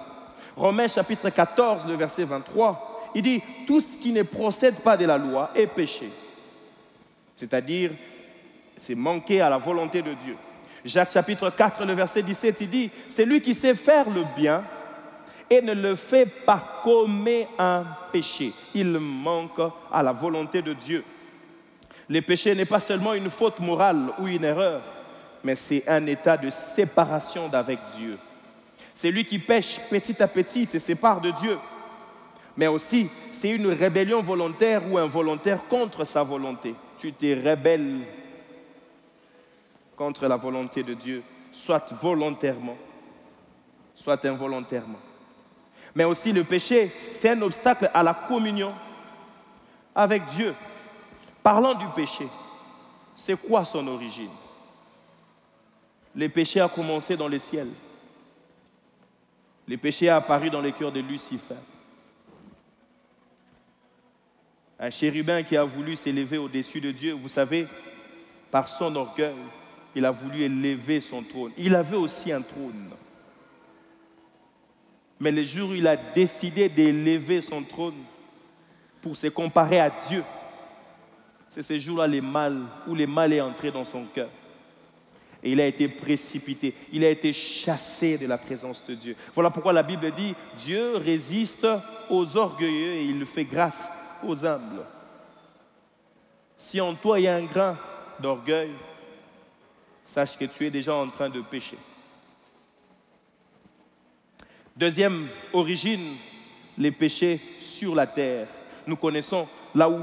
Romains chapitre 14, le verset 23, il dit « Tout ce qui ne procède pas de la loi est péché. » C'est-à-dire, c'est manquer à la volonté de Dieu. Jacques chapitre 4, le verset 17, il dit « C'est lui qui sait faire le bien et ne le fait pas commet un péché. » Il manque à la volonté de Dieu. Le péché n'est pas seulement une faute morale ou une erreur, mais c'est un état de séparation d'avec Dieu. C'est lui qui pêche petit à petit, se sépare de Dieu. Mais aussi, c'est une rébellion volontaire ou involontaire contre sa volonté. Tu te rebelles contre la volonté de Dieu, soit volontairement, soit involontairement. Mais aussi le péché, c'est un obstacle à la communion avec Dieu. Parlant du péché, c'est quoi son origine? Le péché a commencé dans le ciel. Le péché a apparu dans le cœur de Lucifer. Un chérubin qui a voulu s'élever au-dessus de Dieu, vous savez, par son orgueil, il a voulu élever son trône. Il avait aussi un trône. Mais le jour où il a décidé d'élever son trône pour se comparer à Dieu, c'est ce jour-là où le mal est entré dans son cœur. Et il a été précipité, il a été chassé de la présence de Dieu. Voilà pourquoi la Bible dit, Dieu résiste aux orgueilleux et il fait grâce aux humbles. Si en toi il y a un grain d'orgueil, sache que tu es déjà en train de pécher. Deuxième origine, les péchés sur la terre. Nous connaissons là où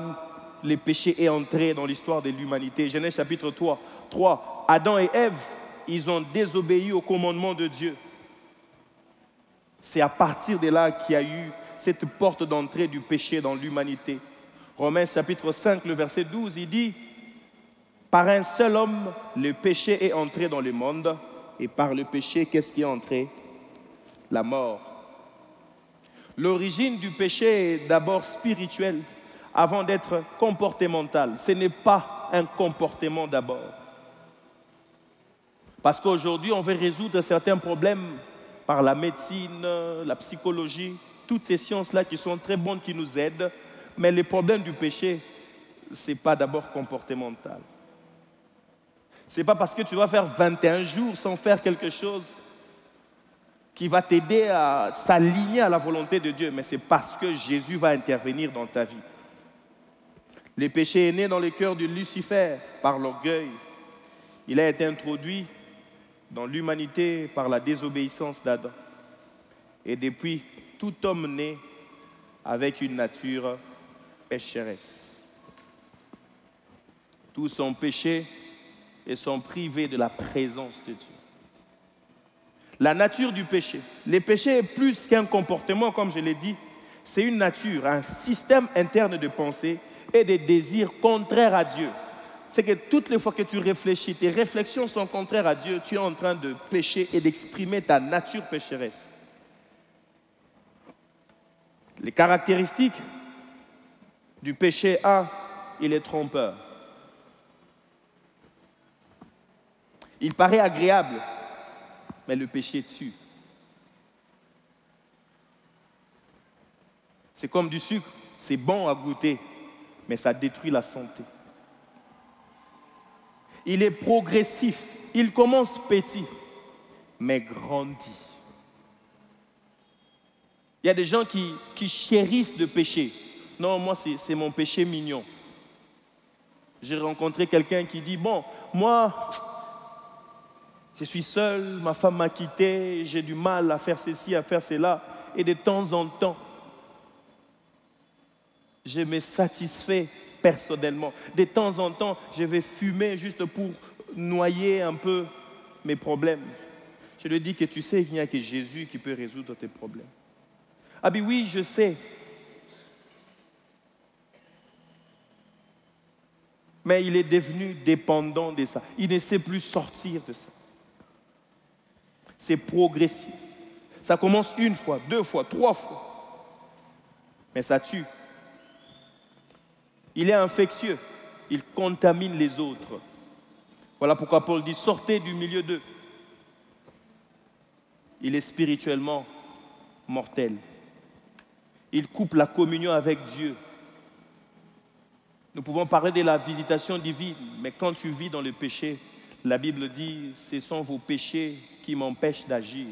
le péché est entré dans l'histoire de l'humanité. Genèse chapitre 3, Adam et Ève, ils ont désobéi au commandement de Dieu. C'est à partir de là qu'il y a eu cette porte d'entrée du péché dans l'humanité. Romains chapitre 5, le verset 12, il dit « Par un seul homme, le péché est entré dans le monde, et par le péché, qu'est-ce qui est entré? La mort. » L'origine du péché est d'abord spirituelle, avant d'être comportementale. Ce n'est pas un comportement d'abord. Parce qu'aujourd'hui, on veut résoudre certains problèmes par la médecine, la psychologie, toutes ces sciences-là qui sont très bonnes, qui nous aident. Mais le problème du péché, ce n'est pas d'abord comportemental. Ce n'est pas parce que tu vas faire 21 jours sans faire quelque chose qui va t'aider à s'aligner à la volonté de Dieu, mais c'est parce que Jésus va intervenir dans ta vie. Le péché est né dans le cœur de Lucifer par l'orgueil. Il a été introduit dans l'humanité par la désobéissance d'Adam. Et depuis, tout homme naît avec une nature pécheresse. Tous sont péchés et sont privés de la présence de Dieu. La nature du péché. Le péché est plus qu'un comportement, comme je l'ai dit. C'est une nature, un système interne de pensée et de désirs contraires à Dieu. C'est que toutes les fois que tu réfléchis, tes réflexions sont contraires à Dieu, tu es en train de pécher et d'exprimer ta nature pécheresse. Les caractéristiques du péché, 1, il est trompeur. Il paraît agréable, mais le péché tue. C'est comme du sucre, c'est bon à goûter, mais ça détruit la santé. Il est progressif, il commence petit, mais grandit. Il y a des gens qui chérissent le péché. Non, moi, c'est mon péché mignon. J'ai rencontré quelqu'un qui dit, bon, moi, je suis seul, ma femme m'a quitté, j'ai du mal à faire ceci, à faire cela. Et de temps en temps, je me satisfais personnellement. De temps en temps, je vais fumer juste pour noyer un peu mes problèmes. Je lui dis que tu sais qu'il n'y a que Jésus qui peut résoudre tes problèmes. Ah bien oui, je sais. Mais il est devenu dépendant de ça. Il ne sait plus sortir de ça. C'est progressif. Ça commence 1 fois, 2 fois, 3 fois. Mais ça tue. Il est infectieux. Il contamine les autres. Voilà pourquoi Paul dit, sortez du milieu d'eux. Il est spirituellement mortel. Il coupe la communion avec Dieu. Nous pouvons parler de la visitation divine, mais quand tu vis dans le péché, la Bible dit, ce sont vos péchés qui m'empêchent d'agir.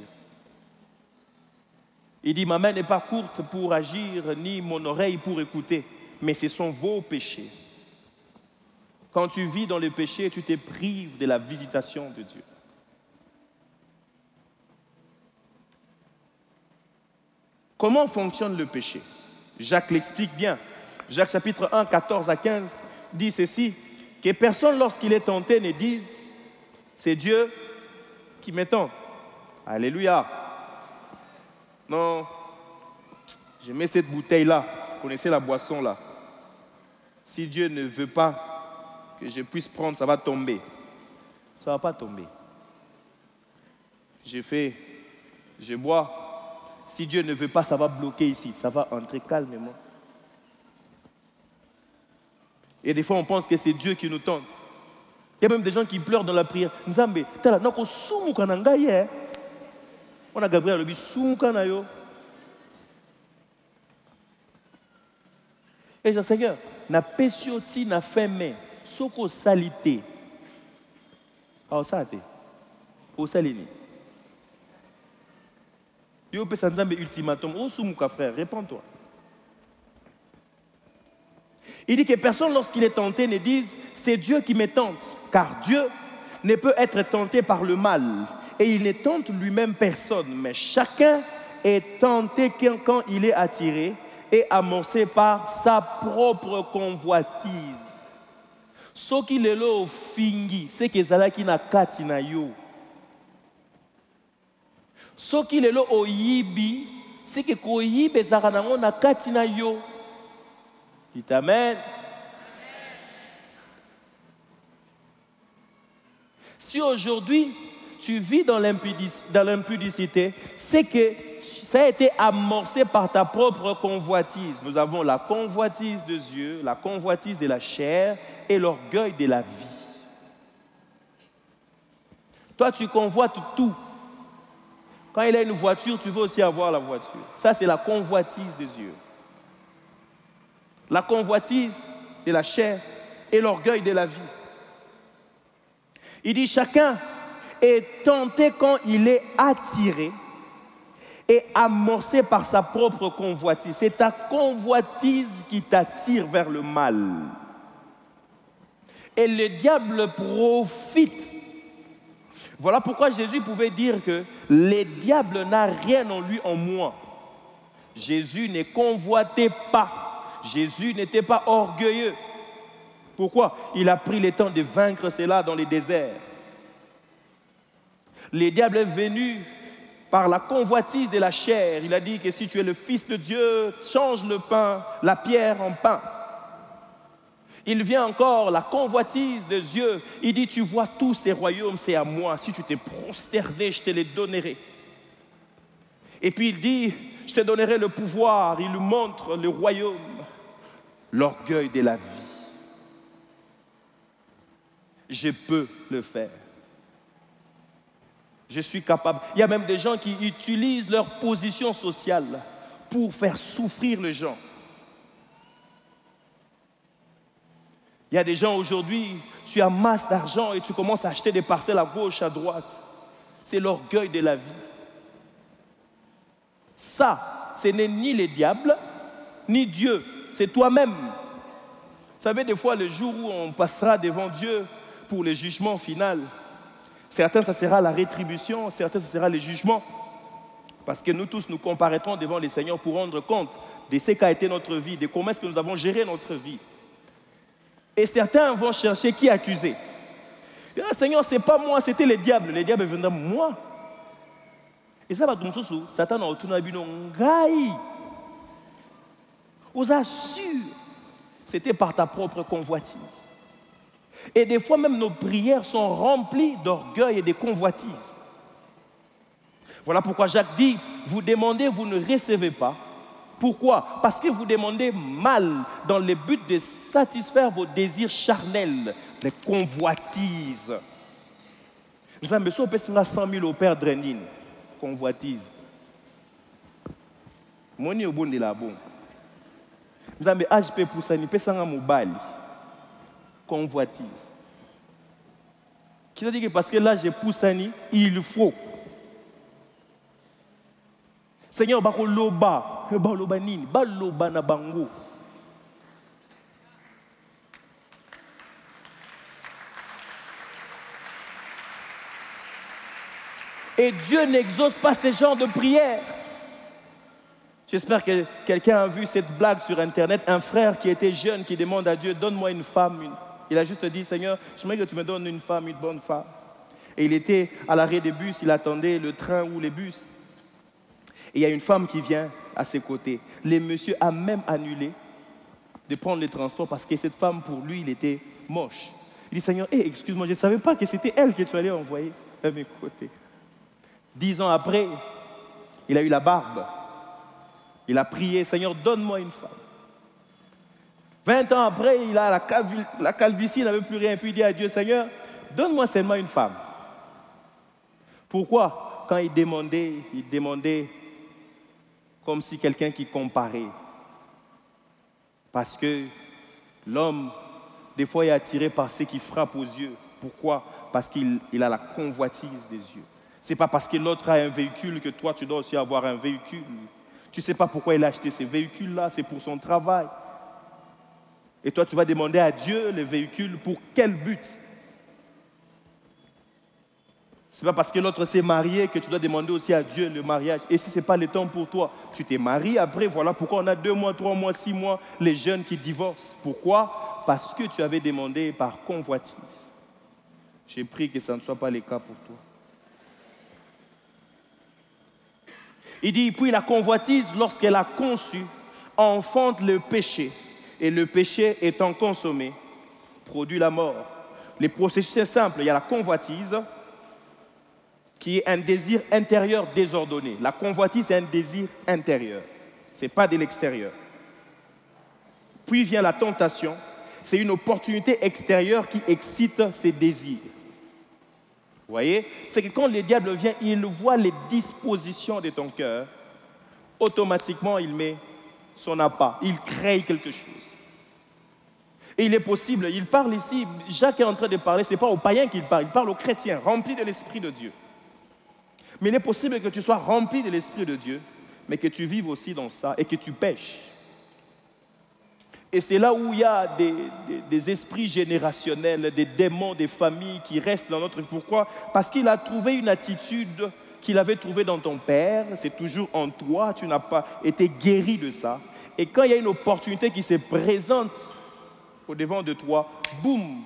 Il dit, ma main n'est pas courte pour agir, ni mon oreille pour écouter, mais ce sont vos péchés. Quand tu vis dans le péché, tu te prives de la visitation de Dieu. Comment fonctionne le péché? Jacques l'explique bien. Jacques chapitre 1, 14 à 15 dit ceci, que personne lorsqu'il est tenté ne dise, c'est Dieu qui me tente. Alléluia. Non, je mets cette bouteille-là, vous connaissez la boisson là. Si Dieu ne veut pas que je puisse prendre, ça va tomber. Ça ne va pas tomber. Je bois. Si Dieu ne veut pas, ça va bloquer ici. Ça va entrer calmement. Et des fois, on pense que c'est Dieu qui nous tente. Il y a même des gens qui pleurent dans la prière. Nzambe, tala, nako sumuka na ngai. On a Gabriel lobi sumuka na yo. Et je Seigneur, na pesioti na femme, soko salité. Ah, ça te. Au salini. Yo pesa Nzambe ultimatum. Oh sumuka frère, réponds-toi. Il dit que personne, lorsqu'il est tenté, ne dise « c'est Dieu qui me tente », car Dieu ne peut être tenté par le mal, et il ne tente lui-même personne, mais chacun est tenté quand il est attiré est amorcé par sa propre convoitise. Ce qui est là fingi, c'est que ça qui na kati na yo. Ce qui est là au yibi, c'est que ko yibe ça na kati na yo. Dit amen. Si aujourd'hui tu vis dans l'impudicité, c'est que ça a été amorcé par ta propre convoitise. Nous avons la convoitise des yeux, la convoitise de la chair et l'orgueil de la vie. Toi, tu convoites tout. Quand il a une voiture, tu veux aussi avoir la voiture. Ça, c'est la convoitise des yeux. La convoitise de la chair et l'orgueil de la vie. Il dit, chacun est tenté quand il est attiré et amorcé par sa propre convoitise. C'est ta convoitise qui t'attire vers le mal. Et le diable profite. Voilà pourquoi Jésus pouvait dire que le diable n'a rien en lui, en moi. Jésus ne convoitait pas. Jésus n'était pas orgueilleux. Pourquoi? Il a pris le temps de vaincre cela dans les déserts. Le diable est venu par la convoitise de la chair. Il a dit que si tu es le Fils de Dieu, change le pain, la pierre en pain. Il vient encore, la convoitise des yeux. Il dit, tu vois tous ces royaumes, c'est à moi. Si tu t'es prosterné, je te les donnerai. Et puis il dit, je te donnerai le pouvoir. Il lui montre le royaume, l'orgueil de la vie. Je peux le faire. Je suis capable. Il y a même des gens qui utilisent leur position sociale pour faire souffrir les gens. Il y a des gens aujourd'hui, tu amasses d'argent et tu commences à acheter des parcelles à gauche, à droite. C'est l'orgueil de la vie. Ça, ce n'est ni le diable, ni Dieu. C'est toi-même. Vous savez, des fois, le jour où on passera devant Dieu pour le jugement final, certains, ça sera la rétribution, certains, ça sera le jugement. Parce que nous tous, nous comparaîtrons devant le Seigneur pour rendre compte de ce qu'a été notre vie, de comment est-ce que nous avons géré notre vie. Et certains vont chercher qui accuser. Ah, Seigneur, ce n'est pas moi, c'était le diable. Le diable viendra, moi. Et ça va tout le monde, Satan a autour de nous. Vous assure, c'était par ta propre convoitise. Et des fois même nos prières sont remplies d'orgueil et de convoitise. Voilà pourquoi Jacques dit, vous demandez, vous ne recevez pas. Pourquoi? Parce que vous demandez mal dans le but de satisfaire vos désirs charnels, les convoitises. Vous avez besoin de 100 000 au père Drenine, convoitise. Moi, je suis bon de la bonne. Vous avez HP pour ça, je suis mobile. Convoitise. Qui a dit que parce que là, j'ai poussé, il faut. Seigneur, bako loba, loba nini, ba loba na bango. Et Dieu n'exauce pas ce genre de prière. J'espère que quelqu'un a vu cette blague sur Internet. Un frère qui était jeune, qui demande à Dieu, donne-moi une femme. Il a juste dit, Seigneur, j'aimerais que tu me donnes une femme, une bonne femme. Et il était à l'arrêt des bus, il attendait le train ou les bus. Et il y a une femme qui vient à ses côtés. Le monsieur a même annulé de prendre les transports parce que cette femme, pour lui, il était moche. Il dit, Seigneur, excuse-moi, je ne savais pas que c'était elle que tu allais envoyer à mes côtés. 10 ans après, il a eu la barbe. Il a prié, Seigneur, donne-moi une femme. 20 ans après, il a la calvitie, il n'avait plus rien. Puis il dit à Dieu, Seigneur, donne-moi seulement une femme. Pourquoi? Quand il demandait comme si quelqu'un qui comparait. Parce que l'homme, des fois, est attiré par ce qui frappe aux yeux. Pourquoi? Parce qu'il a la convoitise des yeux. Ce n'est pas parce que l'autre a un véhicule que toi, tu dois aussi avoir un véhicule. Tu ne sais pas pourquoi il a acheté ces véhicules-là, c'est pour son travail. Et toi, tu vas demander à Dieu le véhicule pour quel but? Ce n'est pas parce que l'autre s'est marié que tu dois demander aussi à Dieu le mariage. Et si ce n'est pas le temps pour toi, tu t'es marié après, voilà pourquoi on a 2 mois, 3 mois, 6 mois, les jeunes qui divorcent. Pourquoi? Parce que tu avais demandé par convoitise. J'ai pris que ça ne soit pas le cas pour toi. Il dit, puis la convoitise, lorsqu'elle a conçu, enfante le péché. Et le péché étant consommé, produit la mort. Le processus est simple, il y a la convoitise, qui est un désir intérieur désordonné. La convoitise est un désir intérieur, ce n'est pas de l'extérieur. Puis vient la tentation, c'est une opportunité extérieure qui excite ses désirs. Vous voyez? C'est que quand le diable vient, il voit les dispositions de ton cœur, automatiquement il met son appât, il crée quelque chose. Et il est possible, il parle ici, Jacques est en train de parler, ce n'est pas aux païens qu'il parle, il parle aux chrétiens, remplis de l'Esprit de Dieu. Mais il est possible que tu sois rempli de l'Esprit de Dieu, mais que tu vives aussi dans ça et que tu pêches. Et c'est là où il y a des esprits générationnels, des démons, des familles qui restent dans notre vie. Pourquoi? Parce qu'il a trouvé une attitude qu'il avait trouvée dans ton père, c'est toujours en toi, tu n'as pas été guéri de ça. Et quand il y a une opportunité qui se présente au devant de toi, boum,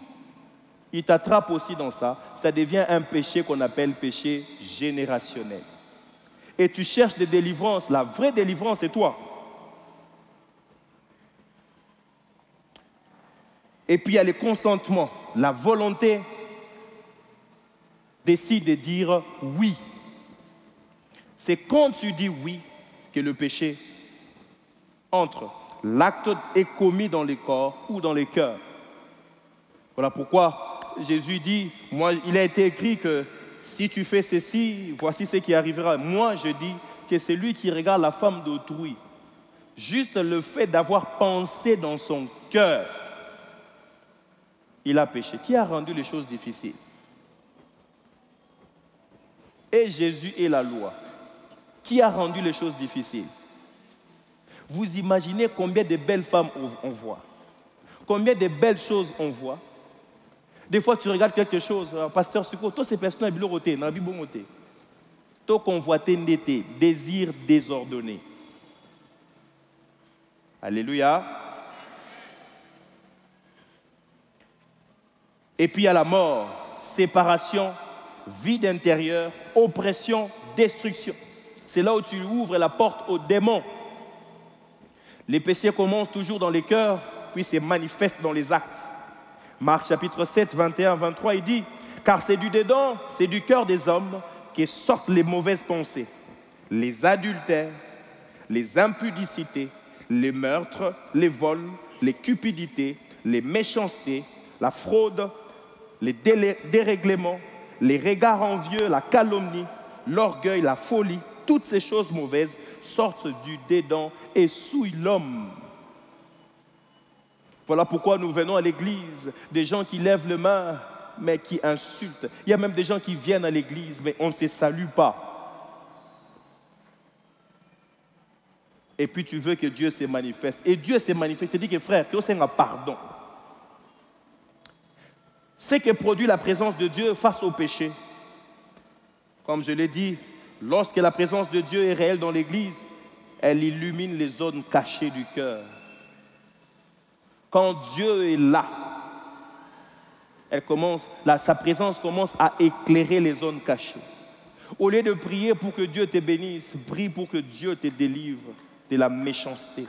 il t'attrape aussi dans ça. Ça devient un péché qu'on appelle péché générationnel. Et tu cherches des délivrances. La vraie délivrance, c'est toi. Et puis il y a le consentement. La volonté décide de dire oui. C'est quand tu dis oui que le péché entre. L'acte est commis dans les corps ou dans les cœurs. Voilà pourquoi Jésus dit, moi, il a été écrit que si tu fais ceci, voici ce qui arrivera. Moi, je dis que c'est lui qui regarde la femme d'autrui. Juste le fait d'avoir pensé dans son cœur, il a péché. Qui a rendu les choses difficiles? Et Jésus et la loi. Qui a rendu les choses difficiles? Vous imaginez combien de belles femmes on voit? Combien de belles choses on voit? Des fois, tu regardes quelque chose, pasteur Suko, tous ces personnes dans la Bible, tout convoité n'était, désir désordonné. Alléluia. Et puis il y a la mort, séparation, vide intérieur, oppression, destruction. C'est là où tu ouvres la porte aux démons. Les péchés commencent toujours dans les cœurs, puis se manifestent dans les actes. Marc chapitre 7, 21, 23, il dit « Car c'est du dedans, c'est du cœur des hommes que sortent les mauvaises pensées, les adultères, les impudicités, les meurtres, les vols, les cupidités, les méchancetés, la fraude, les dérèglements, les regards envieux, la calomnie, l'orgueil, la folie. Toutes ces choses mauvaises sortent du dedans et souillent l'homme. » Voilà pourquoi nous venons à l'église, des gens qui lèvent les mains, mais qui insultent. Il y a même des gens qui viennent à l'église, mais on ne se salue pas. Et puis tu veux que Dieu se manifeste. Et Dieu se manifeste, il dit que frère, que c'est un pardon. Ce que produit la présence de Dieu face au péché. Comme je l'ai dit, lorsque la présence de Dieu est réelle dans l'église, elle illumine les zones cachées du cœur. Quand Dieu est là, sa présence commence à éclairer les zones cachées. Au lieu de prier pour que Dieu te bénisse, prie pour que Dieu te délivre de la méchanceté.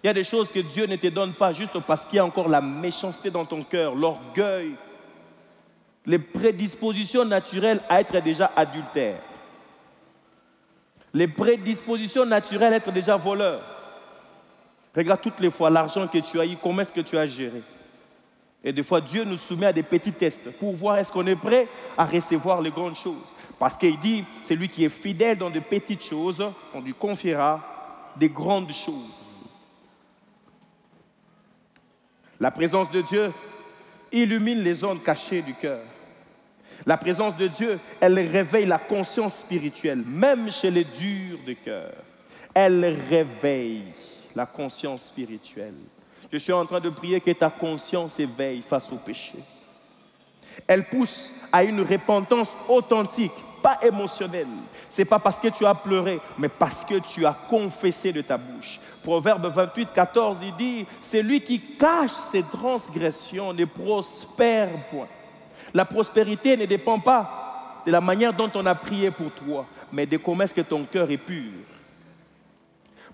Il y a des choses que Dieu ne te donne pas juste parce qu'il y a encore la méchanceté dans ton cœur, l'orgueil, les prédispositions naturelles à être déjà adultère, les prédispositions naturelles à être déjà voleur. Regarde toutes les fois l'argent que tu as eu, comment est-ce que tu as géré. Et des fois, Dieu nous soumet à des petits tests pour voir est-ce qu'on est prêt à recevoir les grandes choses. Parce qu'il dit, c'est lui qui est fidèle dans de petites choses, on lui confiera des grandes choses. La présence de Dieu illumine les zones cachées du cœur. La présence de Dieu, elle réveille la conscience spirituelle, même chez les durs de cœur. Elle réveille la conscience spirituelle. Je suis en train de prier que ta conscience éveille face au péché. Elle pousse à une repentance authentique, pas émotionnelle. Ce n'est pas parce que tu as pleuré, mais parce que tu as confessé de ta bouche. Proverbe 28, 14, il dit, « Celui qui cache ses transgressions ne prospère point. » La prospérité ne dépend pas de la manière dont on a prié pour toi, mais de comment est-ce que ton cœur est pur.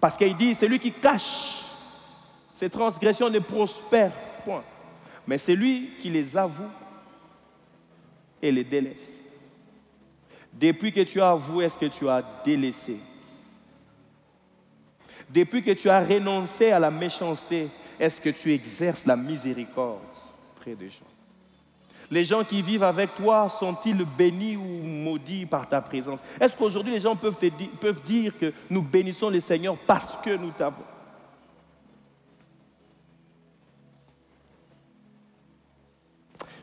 Parce qu'il dit, celui qui cache ses transgressions ne prospère point. Mais c'est lui qui les avoue et les délaisse. Depuis que tu as avoué, est-ce que tu as délaissé? Depuis que tu as renoncé à la méchanceté, est-ce que tu exerces la miséricorde près des gens? Les gens qui vivent avec toi sont-ils bénis ou maudits par ta présence? Est-ce qu'aujourd'hui les gens peuvent dire que nous bénissons le Seigneur parce que nous t'avons?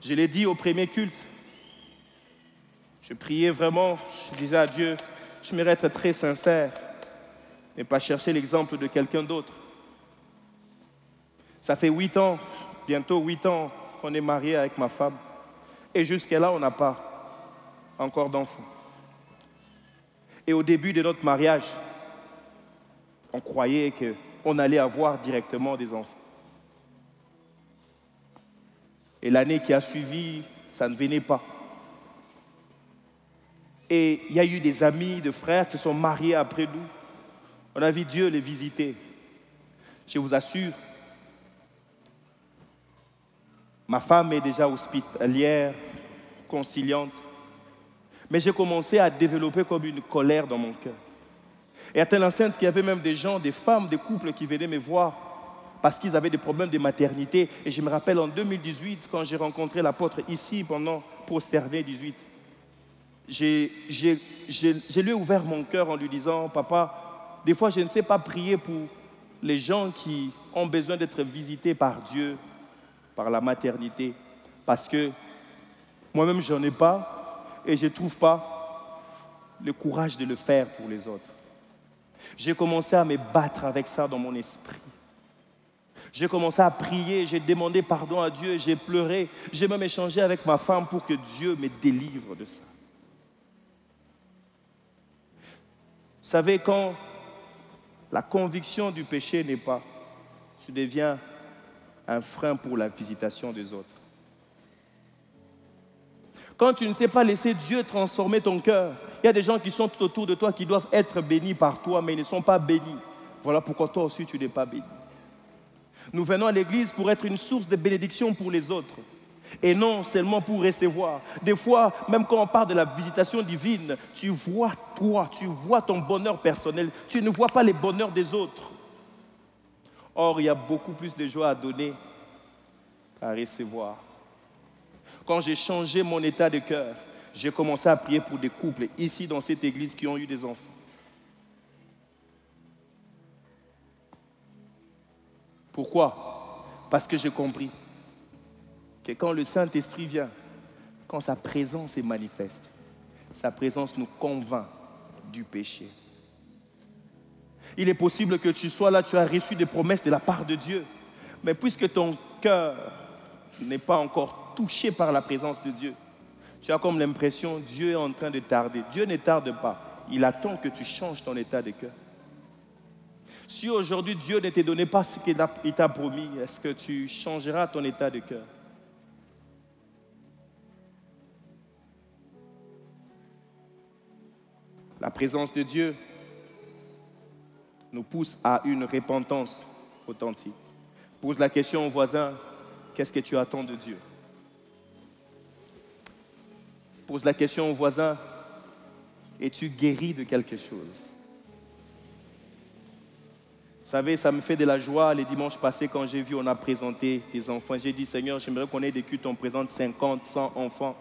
Je l'ai dit au premier culte, je priais vraiment, je disais à Dieu, je m'aimerais être très sincère, mais pas chercher l'exemple de quelqu'un d'autre. Ça fait 8 ans, bientôt 8 ans qu'on est mariés avec ma femme. Et jusqu'à là, on n'a pas encore d'enfants. Et au début de notre mariage, on croyait qu'on allait avoir directement des enfants. Et l'année qui a suivi, ça ne venait pas. Et il y a eu des amis, des frères qui se sont mariés après nous. On a vu Dieu les visiter. Je vous assure, ma femme est déjà hospitalière, conciliante. Mais j'ai commencé à développer comme une colère dans mon cœur. Et à telle enseigne qu'il y avait même des gens, des femmes, des couples qui venaient me voir parce qu'ils avaient des problèmes de maternité. Et je me rappelle en 2018, quand j'ai rencontré l'apôtre ici pendant Prosterné 18, je lui ai ouvert mon cœur en lui disant, papa, des fois je ne sais pas prier pour les gens qui ont besoin d'être visités par Dieu, par la maternité, parce que moi-même je n'en ai pas et je ne trouve pas le courage de le faire pour les autres. J'ai commencé à me battre avec ça dans mon esprit. J'ai commencé à prier, j'ai demandé pardon à Dieu, j'ai pleuré, j'ai même échangé avec ma femme pour que Dieu me délivre de ça. Vous savez, quand la conviction du péché n'est pas, tu deviens un frein pour la visitation des autres. Quand tu ne sais pas laisser Dieu transformer ton cœur, il y a des gens qui sont tout autour de toi qui doivent être bénis par toi, mais ils ne sont pas bénis. Voilà pourquoi toi aussi tu n'es pas béni. Nous venons à l'église pour être une source de bénédiction pour les autres et non seulement pour recevoir. Des fois, même quand on parle de la visitation divine, tu vois toi, tu vois ton bonheur personnel, tu ne vois pas les bonheurs des autres. Or, il y a beaucoup plus de joie à donner qu'à recevoir. Quand j'ai changé mon état de cœur, j'ai commencé à prier pour des couples ici dans cette église qui ont eu des enfants. Pourquoi? Parce que j'ai compris que quand le Saint-Esprit vient, quand sa présence est manifeste, sa présence nous convainc du péché. Il est possible que tu sois là, tu as reçu des promesses de la part de Dieu, mais puisque ton cœur n'est pas encore touché par la présence de Dieu, tu as comme l'impression que Dieu est en train de tarder. Dieu ne tarde pas, il attend que tu changes ton état de cœur. Si aujourd'hui Dieu ne te donnait pas ce qu'il t'a promis, est-ce que tu changeras ton état de cœur? La présence de Dieu nous pousse à une repentance authentique. Pose la question au voisin, qu'est-ce que tu attends de Dieu? Pose la question au voisin, es-tu guéri de quelque chose? Vous savez, ça me fait de la joie les dimanches passés quand j'ai vu, on a présenté des enfants. J'ai dit, Seigneur, j'aimerais qu'on ait des cultes, on présente 50, 100 enfants.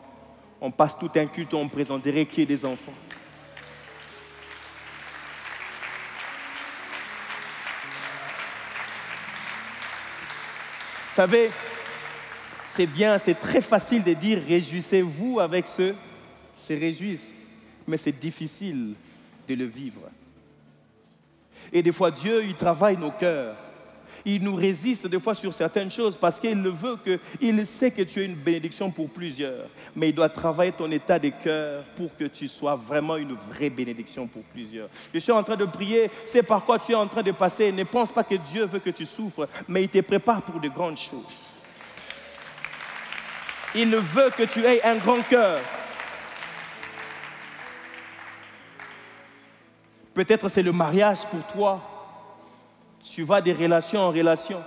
On passe tout un culte, on présenterait qu'il y ait des enfants. Vous savez, c'est bien, c'est très facile de dire réjouissez-vous avec ceux qui se réjouissent, mais c'est difficile de le vivre. Et des fois, Dieu, il travaille nos cœurs. Il nous résiste des fois sur certaines choses parce qu'il veut il sait que tu es une bénédiction pour plusieurs. Mais il doit travailler ton état de cœur pour que tu sois vraiment une vraie bénédiction pour plusieurs. Je suis en train de prier, c'est par quoi tu es en train de passer. Ne pense pas que Dieu veut que tu souffres, mais il te prépare pour de grandes choses. Il veut que tu aies un grand cœur. Peut-être c'est le mariage pour toi. Tu vas de relation en relation.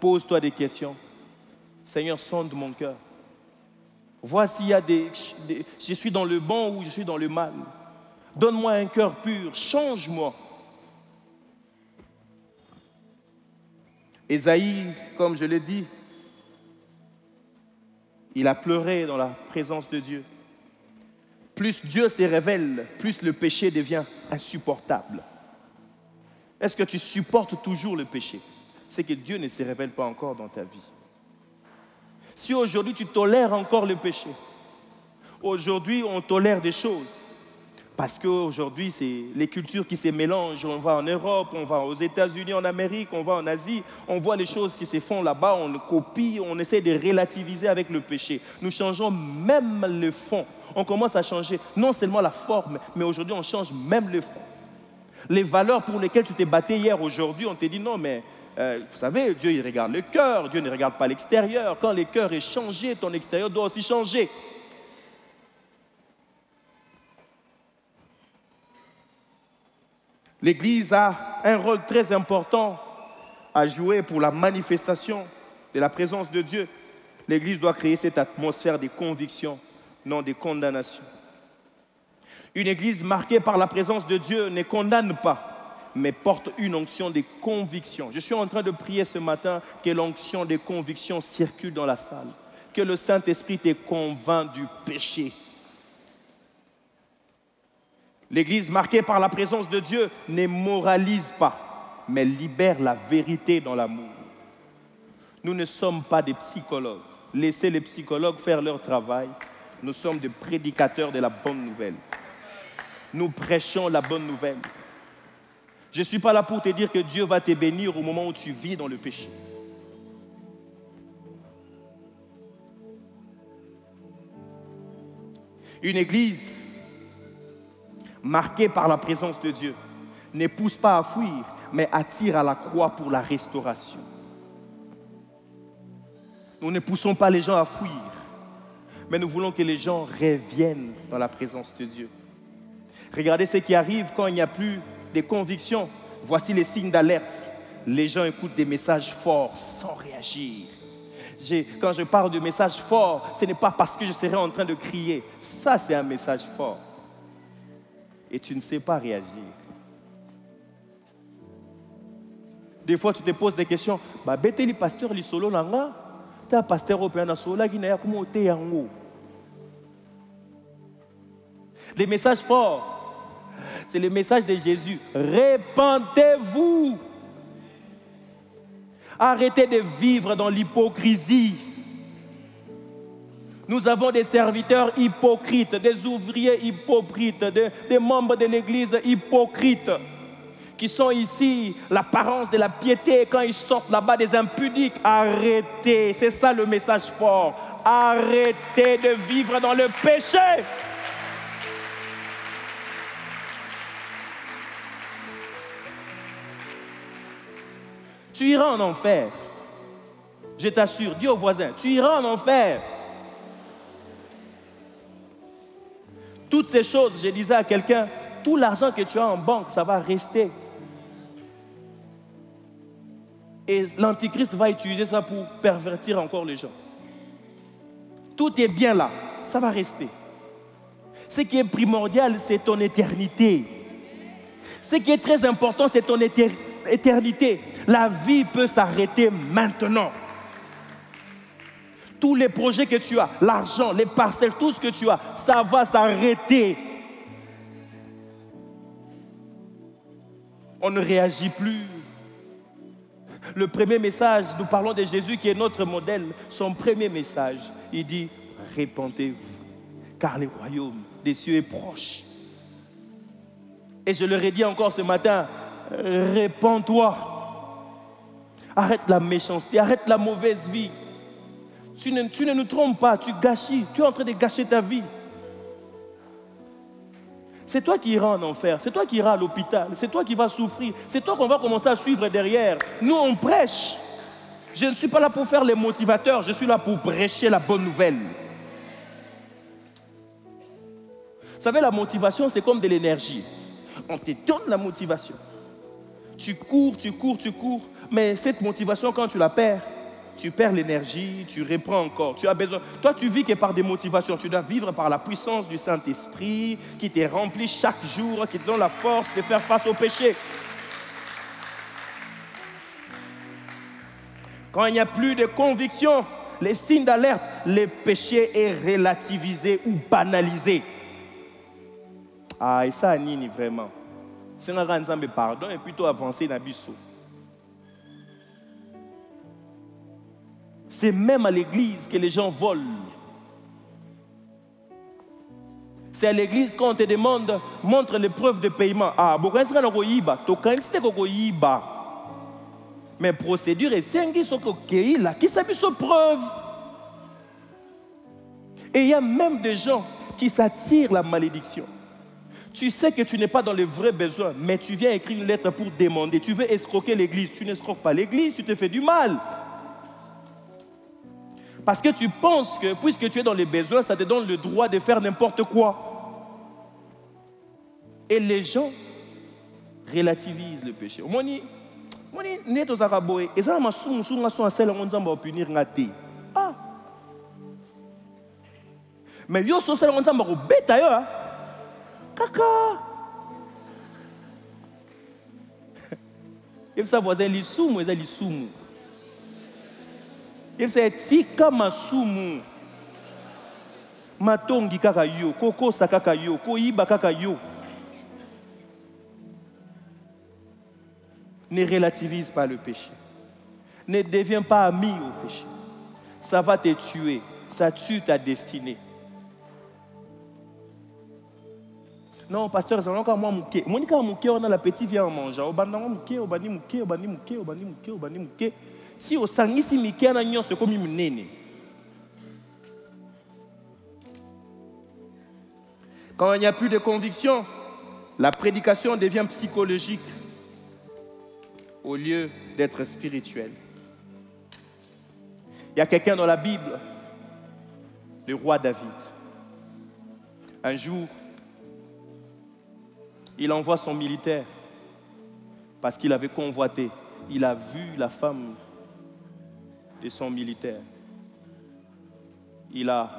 Pose-toi des questions. Seigneur, sonde mon cœur. Vois s'il y a je suis dans le bon ou je suis dans le mal. Donne-moi un cœur pur. Change-moi. Ésaïe, comme je l'ai dit, il a pleuré dans la présence de Dieu. Plus Dieu se révèle, plus le péché devient insupportable. Est-ce que tu supportes toujours le péché? C'est que Dieu ne se révèle pas encore dans ta vie. Si aujourd'hui tu tolères encore le péché, aujourd'hui on tolère des choses, parce qu'aujourd'hui c'est les cultures qui se mélangent, on va en Europe, on va aux États-Unis, en Amérique, on va en Asie, on voit les choses qui se font là-bas, on le copie, on essaie de relativiser avec le péché. Nous changeons même le fond. On commence à changer non seulement la forme, mais aujourd'hui on change même le fond. Les valeurs pour lesquelles tu t'es battu hier, aujourd'hui, on te dit non, mais vous savez, Dieu il regarde le cœur, Dieu ne regarde pas l'extérieur. Quand le cœur est changé, ton extérieur doit aussi changer. L'Église a un rôle très important à jouer pour la manifestation de la présence de Dieu. L'Église doit créer cette atmosphère de conviction, non de condamnation. Une Église marquée par la présence de Dieu ne condamne pas, mais porte une onction de conviction. Je suis en train de prier ce matin que l'onction de conviction circule dans la salle, que le Saint-Esprit te convainc du péché. L'Église marquée par la présence de Dieu ne moralise pas, mais libère la vérité dans l'amour. Nous ne sommes pas des psychologues. Laissez les psychologues faire leur travail. Nous sommes des prédicateurs de la bonne nouvelle. Nous prêchons la bonne nouvelle. Je ne suis pas là pour te dire que Dieu va te bénir au moment où tu vis dans le péché. Une église marquée par la présence de Dieu ne pousse pas à fuir, mais attire à la croix pour la restauration. Nous ne poussons pas les gens à fuir, mais nous voulons que les gens reviennent dans la présence de Dieu. Regardez ce qui arrive quand il n'y a plus de convictions. Voici les signes d'alerte. Les gens écoutent des messages forts sans réagir. Quand je parle de messages forts, ce n'est pas parce que je serai en train de crier. Ça, c'est un message fort. Et tu ne sais pas réagir. Des fois, tu te poses des questions. Beteli pasteur li solo nanga, ta pasteur au na solo la gina ya kumo te yango. Les messages forts, c'est le message de Jésus. Répentez-vous. Arrêtez de vivre dans l'hypocrisie. Nous avons des serviteurs hypocrites, des ouvriers hypocrites, des membres de l'Église hypocrites qui sont ici, l'apparence de la piété, quand ils sortent là-bas des impudiques. Arrêtez, c'est ça le message fort. Arrêtez de vivre dans le péché. Tu iras en enfer. Je t'assure, dis au voisin, tu iras en enfer. Toutes ces choses, je disais à quelqu'un, tout l'argent que tu as en banque, ça va rester. Et l'Antichrist va utiliser ça pour pervertir encore les gens. Tout est bien là, ça va rester. Ce qui est primordial, c'est ton éternité. Ce qui est très important, c'est ton éternité. La vie peut s'arrêter maintenant. Tous les projets que tu as, l'argent, les parcelles, tout ce que tu as, ça va s'arrêter. On ne réagit plus. Le premier message, nous parlons de Jésus qui est notre modèle. Son premier message, il dit, répentez-vous, car le royaume des cieux est proche. Et je leur ai dit encore ce matin, répands-toi. Arrête la méchanceté, arrête la mauvaise vie. Tu ne nous trompes pas, tu gâchis, tu es en train de gâcher ta vie. C'est toi qui iras en enfer, c'est toi qui iras à l'hôpital, c'est toi qui vas souffrir, c'est toi qu'on va commencer à suivre derrière. Nous, on prêche. Je ne suis pas là pour faire les motivateurs, je suis là pour prêcher la bonne nouvelle. Vous savez, la motivation, c'est comme de l'énergie. On te donne la motivation. Tu cours, mais cette motivation, quand tu la perds, tu perds l'énergie, tu reprends encore. Tu as besoin. Toi, tu vis que par des motivations. Tu dois vivre par la puissance du Saint-Esprit qui te remplit chaque jour, qui te donne la force de faire face au péché. Quand il n'y a plus de conviction, les signes d'alerte, le péché est relativisé ou banalisé. Ah, et ça, Nini, vraiment. C'est un grand pardon et plutôt avancer dans le biseau. C'est même à l'église que les gens volent. C'est à l'église quand on te demande, montre les preuves de paiement. Ah, beaucoup de gens mais procédure et c'est là qui s'appuie sur preuve. Et il y a même des gens qui s'attirent la malédiction. Tu sais que tu n'es pas dans les vrais besoins, mais tu viens écrire une lettre pour demander. Tu veux escroquer l'église. Tu n'escroques pas l'église, tu te fais du mal. Parce que tu penses que, puisque tu es dans les besoins, ça te donne le droit de faire n'importe quoi. Et les gens relativisent le péché. Ah. Mais yo so sala nzamba ko beta yo. Kaka. Il sa voisin lisumu eza lisumu. Il sa tika masumu. Matongi kaka yo, kokosa kaka yo, koyiba kaka yo. Ne relativise pas le péché. Ne deviens pas ami au péché. Ça va te tuer. Ça tue ta destinée. Non, pasteur, c'est encore moi mouké. Monica mouké, on a l'appétit, vient en manger. Obandang mouké, obandi mouké, obandi mouké, obandi mouké, obandi mouké. Si au sang ici mouké, on a nion, c'est comme une néné. Quand il n'y a plus de conviction, la prédication devient psychologique au lieu d'être spirituelle. Il y a quelqu'un dans la Bible, le roi David. Un jour, il envoie son militaire parce qu'il avait convoité. Il a vu la femme de son militaire. Il a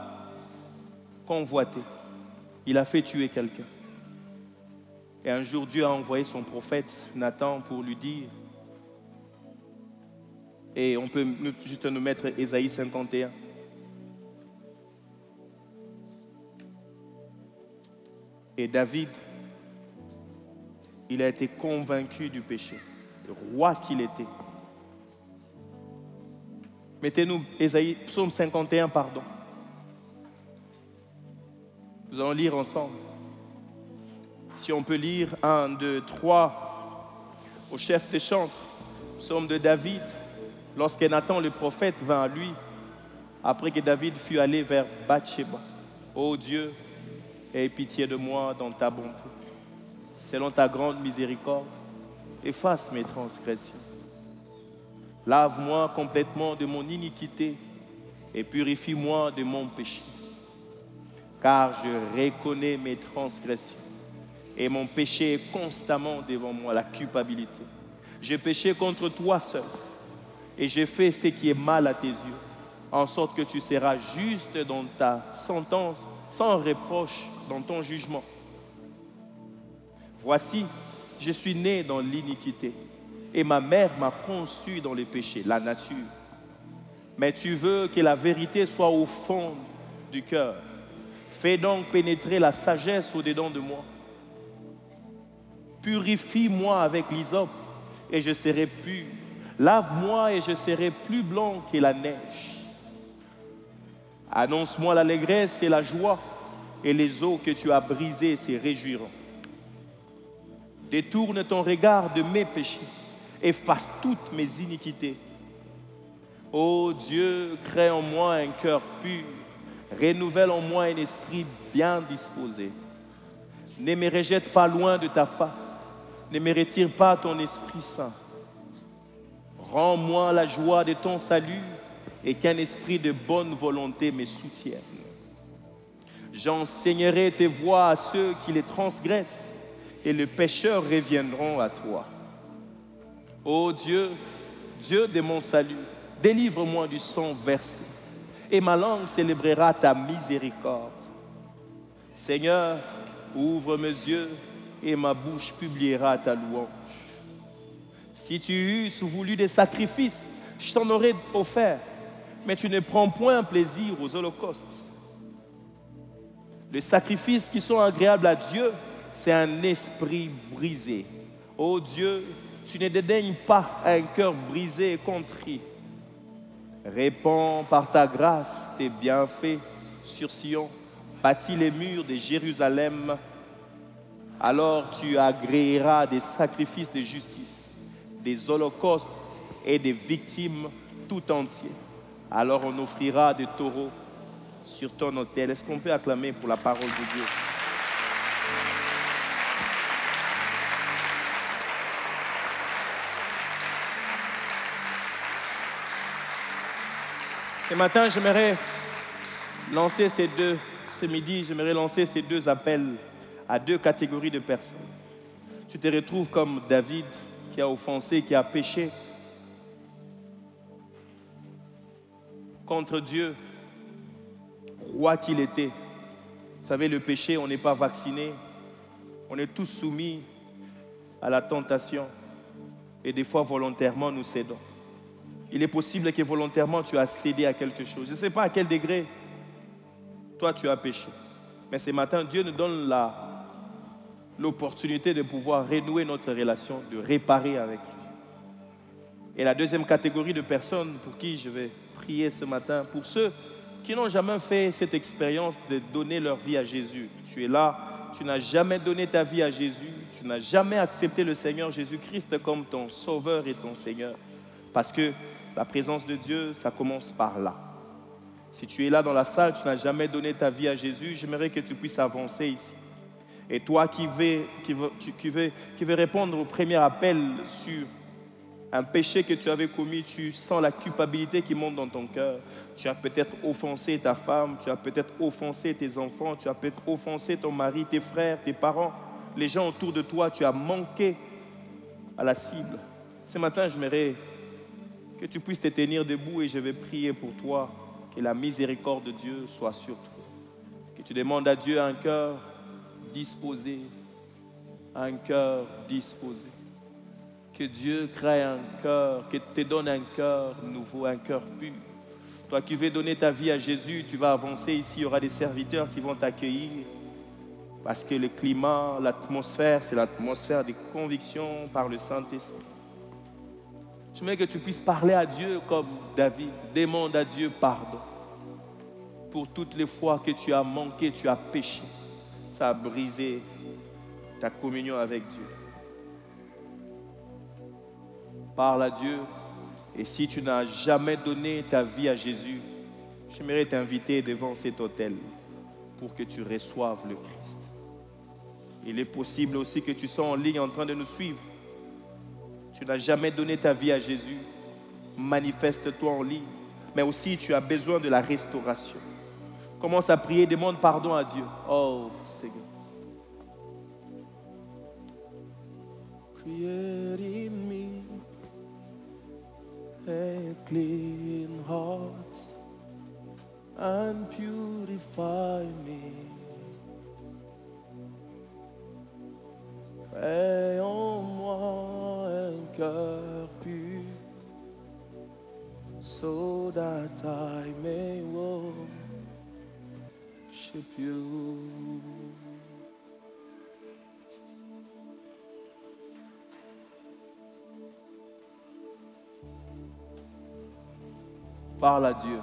convoité. Il a fait tuer quelqu'un. Et un jour, Dieu a envoyé son prophète Nathan pour lui dire, et on peut juste nous mettre Ésaïe 51. Et David, il a été convaincu du péché, le roi qu'il était. Mettez-nous Ésaïe, psaume 51, pardon. Nous allons lire ensemble. Si on peut lire 1, 2, 3 au chef des chantres, psaume de David, lorsque Nathan le prophète vint à lui, après que David fut allé vers Bathsheba. Ô Dieu, aie pitié de moi dans ta bonté. Selon ta grande miséricorde, efface mes transgressions. Lave-moi complètement de mon iniquité et purifie-moi de mon péché. Car je reconnais mes transgressions et mon péché est constamment devant moi, la culpabilité. J'ai péché contre toi seul et j'ai fait ce qui est mal à tes yeux, en sorte que tu seras juste dans ta sentence, sans reproche dans ton jugement. Voici, je suis né dans l'iniquité et ma mère m'a conçu dans les péchés, la nature. Mais tu veux que la vérité soit au fond du cœur. Fais donc pénétrer la sagesse au-dedans de moi. Purifie-moi avec l'hysope et je serai pur. Lave-moi et je serai plus blanc que la neige. Annonce-moi l'allégresse et la joie, et les eaux que tu as brisées se réjouiront. Détourne ton regard de mes péchés, efface toutes mes iniquités Ô Dieu, crée en moi un cœur pur, renouvelle en moi un esprit bien disposé. Ne me rejette pas loin de ta face, ne me retire pas ton Esprit Saint. Rends-moi la joie de ton salut et qu'un esprit de bonne volonté me soutienne. J'enseignerai tes voies à ceux qui les transgressent et les pécheurs reviendront à toi. Ô Dieu, Dieu de mon salut, délivre-moi du sang versé et ma langue célébrera ta miséricorde. Seigneur, ouvre mes yeux et ma bouche publiera ta louange. Si tu eusses voulu des sacrifices, je t'en aurais offert, mais tu ne prends point plaisir aux holocaustes. Les sacrifices qui sont agréables à Dieu, c'est un esprit brisé. Ô Dieu, tu ne dédaignes pas un cœur brisé et contrit. Répands par ta grâce tes bienfaits sur Sion, bâtis les murs de Jérusalem. Alors tu agréeras des sacrifices de justice, des holocaustes et des victimes tout entiers. Alors on offrira des taureaux sur ton autel. Est-ce qu'on peut acclamer pour la parole de Dieu? Ce matin, j'aimerais lancer ce midi, j'aimerais lancer ces deux appels à deux catégories de personnes. Tu te retrouves comme David qui a offensé, qui a péché contre Dieu, roi qu'il était. Vous savez, le péché, on n'est pas vacciné. On est tous soumis à la tentation. Et des fois, volontairement, nous cédons. Il est possible que volontairement, tu as cédé à quelque chose. Je ne sais pas à quel degré, toi, tu as péché. Mais ce matin, Dieu nous donne l'opportunité de pouvoir renouer notre relation, de réparer avec lui. Et la deuxième catégorie de personnes pour qui je vais prier ce matin, pour ceux qui n'ont jamais fait cette expérience de donner leur vie à Jésus. Tu es là, tu n'as jamais donné ta vie à Jésus, tu n'as jamais accepté le Seigneur Jésus-Christ comme ton Sauveur et ton Seigneur. Parce que la présence de Dieu, ça commence par là. Si tu es là dans la salle, tu n'as jamais donné ta vie à Jésus, j'aimerais que tu puisses avancer ici. Et toi qui veux répondre au premier appel sur un péché que tu avais commis, tu sens la culpabilité qui monte dans ton cœur. Tu as peut-être offensé ta femme, tu as peut-être offensé tes enfants, tu as peut-être offensé ton mari, tes frères, tes parents, les gens autour de toi, tu as manqué à la cible. Ce matin, j'aimerais que tu puisses te tenir debout et je vais prier pour toi, que la miséricorde de Dieu soit sur toi. Que tu demandes à Dieu un cœur disposé, un cœur disposé. Que Dieu crée un cœur, que te donne un cœur nouveau, un cœur pur. Toi qui veux donner ta vie à Jésus, tu vas avancer ici, il y aura des serviteurs qui vont t'accueillir. Parce que le climat, l'atmosphère, c'est l'atmosphère des convictions par le Saint-Esprit. Je veux que tu puisses parler à Dieu comme David. Demande à Dieu pardon pour toutes les fois que tu as manqué, tu as péché. Ça a brisé ta communion avec Dieu. Parle à Dieu. Et si tu n'as jamais donné ta vie à Jésus, j'aimerais t'inviter devant cet autel pour que tu reçoives le Christ. Il est possible aussi que tu sois en ligne en train de nous suivre. Tu n'as jamais donné ta vie à Jésus. Manifeste-toi en ligne. Mais aussi, tu as besoin de la restauration. Commence à prier, demande pardon à Dieu. Oh, Seigneur. Create in me a clean heart and purify me. Crée en moi un cœur pur, so that I may worship you. Parle à Dieu.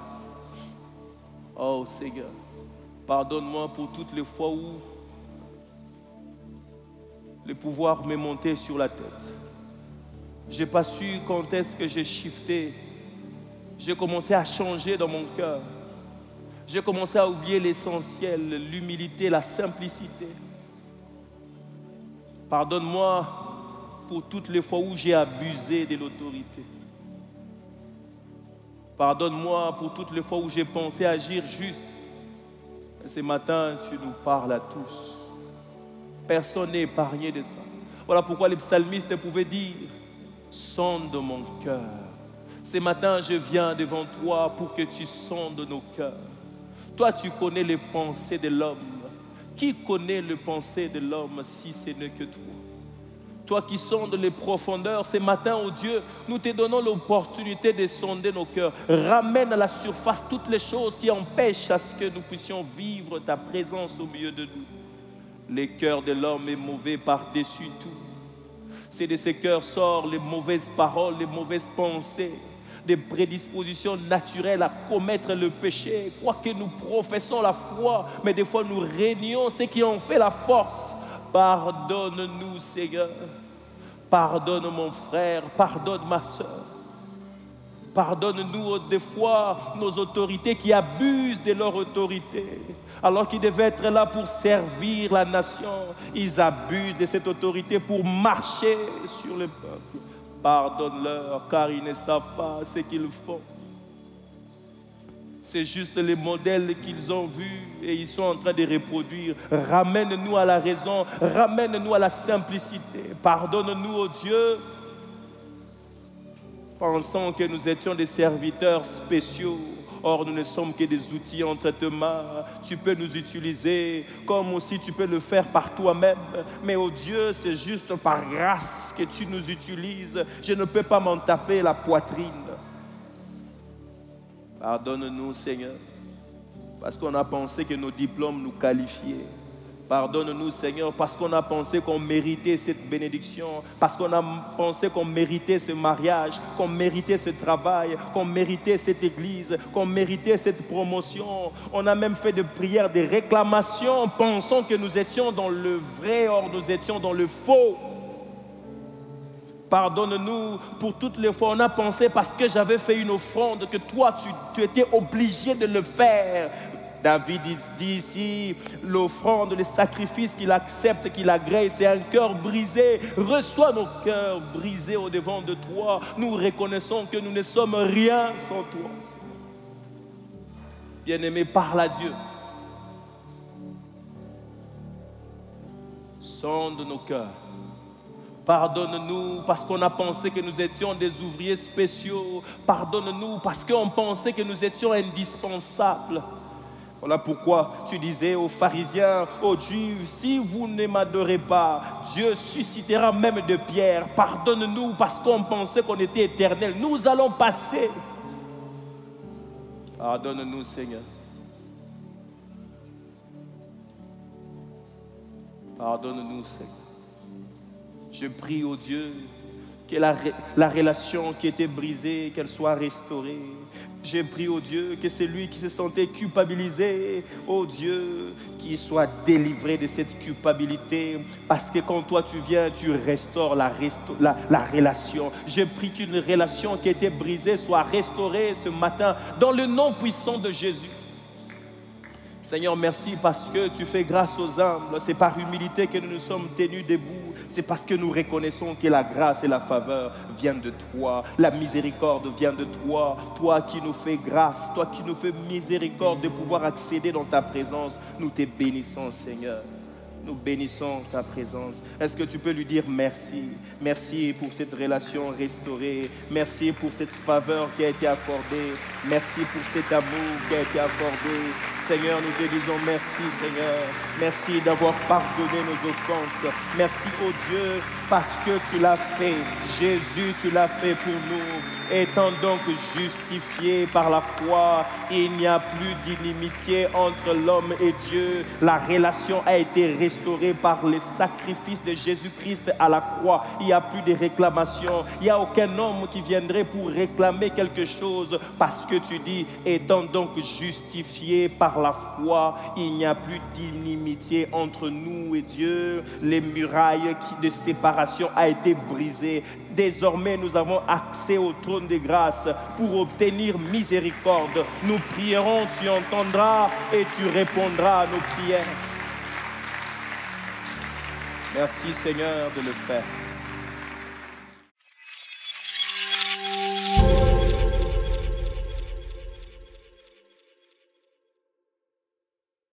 Oh Seigneur, pardonne-moi pour toutes les fois où le pouvoir m'est monté sur la tête. Je n'ai pas su quand est-ce que j'ai shifté. J'ai commencé à changer dans mon cœur. J'ai commencé à oublier l'essentiel, l'humilité, la simplicité. Pardonne-moi pour toutes les fois où j'ai abusé de l'autorité. Pardonne-moi pour toutes les fois où j'ai pensé agir juste. Et ce matin, tu nous parles à tous. Personne n'est épargné de ça. Voilà pourquoi les psalmistes pouvaient dire « Sonde mon cœur ». Ce matin, je viens devant toi pour que tu sondes nos cœurs. Toi, tu connais les pensées de l'homme. Qui connaît les pensées de l'homme si ce n'est que toi? Toi qui sondes les profondeurs, ce matin, oh Dieu, nous te donnons l'opportunité de sonder nos cœurs. Ramène à la surface toutes les choses qui empêchent à ce que nous puissions vivre ta présence au milieu de nous. Le cœur de l'homme est mauvais par-dessus tout. C'est de ces cœurs sortent les mauvaises paroles, les mauvaises pensées, des prédispositions naturelles à commettre le péché. Quoique nous professons la foi, mais des fois nous régnons ce qui en fait la force. Pardonne-nous, Seigneur. Pardonne mon frère, pardonne ma soeur. Pardonne-nous des fois nos autorités qui abusent de leur autorité. Alors qu'ils devaient être là pour servir la nation, ils abusent de cette autorité pour marcher sur le peuple. Pardonne-leur, car ils ne savent pas ce qu'ils font. C'est juste les modèles qu'ils ont vus et ils sont en train de reproduire. Ramène-nous à la raison, ramène-nous à la simplicité. Pardonne-nous, oh Dieu, pensant que nous étions des serviteurs spéciaux. Or, nous ne sommes que des outils entre tes mains. Tu peux nous utiliser comme aussi tu peux le faire par toi-même. Mais, oh Dieu, c'est juste par grâce que tu nous utilises. Je ne peux pas m'en taper la poitrine. Pardonne-nous, Seigneur, parce qu'on a pensé que nos diplômes nous qualifiaient. Pardonne-nous, Seigneur, parce qu'on a pensé qu'on méritait cette bénédiction, parce qu'on a pensé qu'on méritait ce mariage, qu'on méritait ce travail, qu'on méritait cette église, qu'on méritait cette promotion. On a même fait des prières, des réclamations, pensant que nous étions dans le vrai, or nous étions dans le faux. Pardonne-nous pour toutes les fois où on a pensé parce que j'avais fait une offrande que toi tu étais obligé de le faire. David dit ici, l'offrande, le sacrifice qu'il accepte, qu'il agrée, c'est un cœur brisé. Reçois nos cœurs brisés au devant de toi. Nous reconnaissons que nous ne sommes rien sans toi. Bien-aimé, parle à Dieu. Sonde nos cœurs. Pardonne-nous parce qu'on a pensé que nous étions des ouvriers spéciaux. Pardonne-nous parce qu'on pensait que nous étions indispensables. Voilà pourquoi tu disais aux pharisiens, aux Juifs, si vous ne m'adorez pas, Dieu suscitera même de pierres. Pardonne-nous parce qu'on pensait qu'on était éternel. Nous allons passer. Pardonne-nous, Seigneur. Pardonne-nous, Seigneur. Je prie au Dieu que la relation qui était brisée, qu'elle soit restaurée. Je prie au Dieu que celui qui se sentait culpabilisé, au Dieu, qu'il soit délivré de cette culpabilité. Parce que quand toi tu viens, tu restaures la relation. Je prie qu'une relation qui était brisée soit restaurée ce matin dans le nom puissant de Jésus. Seigneur, merci parce que tu fais grâce aux humbles. C'est par humilité que nous nous sommes tenus debout. C'est parce que nous reconnaissons que la grâce et la faveur viennent de toi. La miséricorde vient de toi. Toi qui nous fais grâce, toi qui nous fais miséricorde de pouvoir accéder dans ta présence. Nous te bénissons, Seigneur. Nous bénissons ta présence. Est-ce que tu peux lui dire merci? Merci pour cette relation restaurée. Merci pour cette faveur qui a été accordée. Merci pour cet amour qui a été accordé. Seigneur, nous te disons merci, Seigneur. Merci d'avoir pardonné nos offenses. Merci, oh Dieu, parce que tu l'as fait. Jésus, tu l'as fait pour nous. Étant donc justifiés par la foi, il n'y a plus d'inimitié entre l'homme et Dieu. La relation a été restaurée par le sacrifice de Jésus-Christ à la croix. Il n'y a plus de réclamation. Il n'y a aucun homme qui viendrait pour réclamer quelque chose parce que tu dis, étant donc justifiés par la foi, il n'y a plus d'inimitié entre nous et Dieu. Les murailles de séparation ont été brisées. Désormais, nous avons accès au trône de grâce pour obtenir miséricorde. Nous prierons, tu entendras et tu répondras à nos prières. Merci Seigneur de le faire.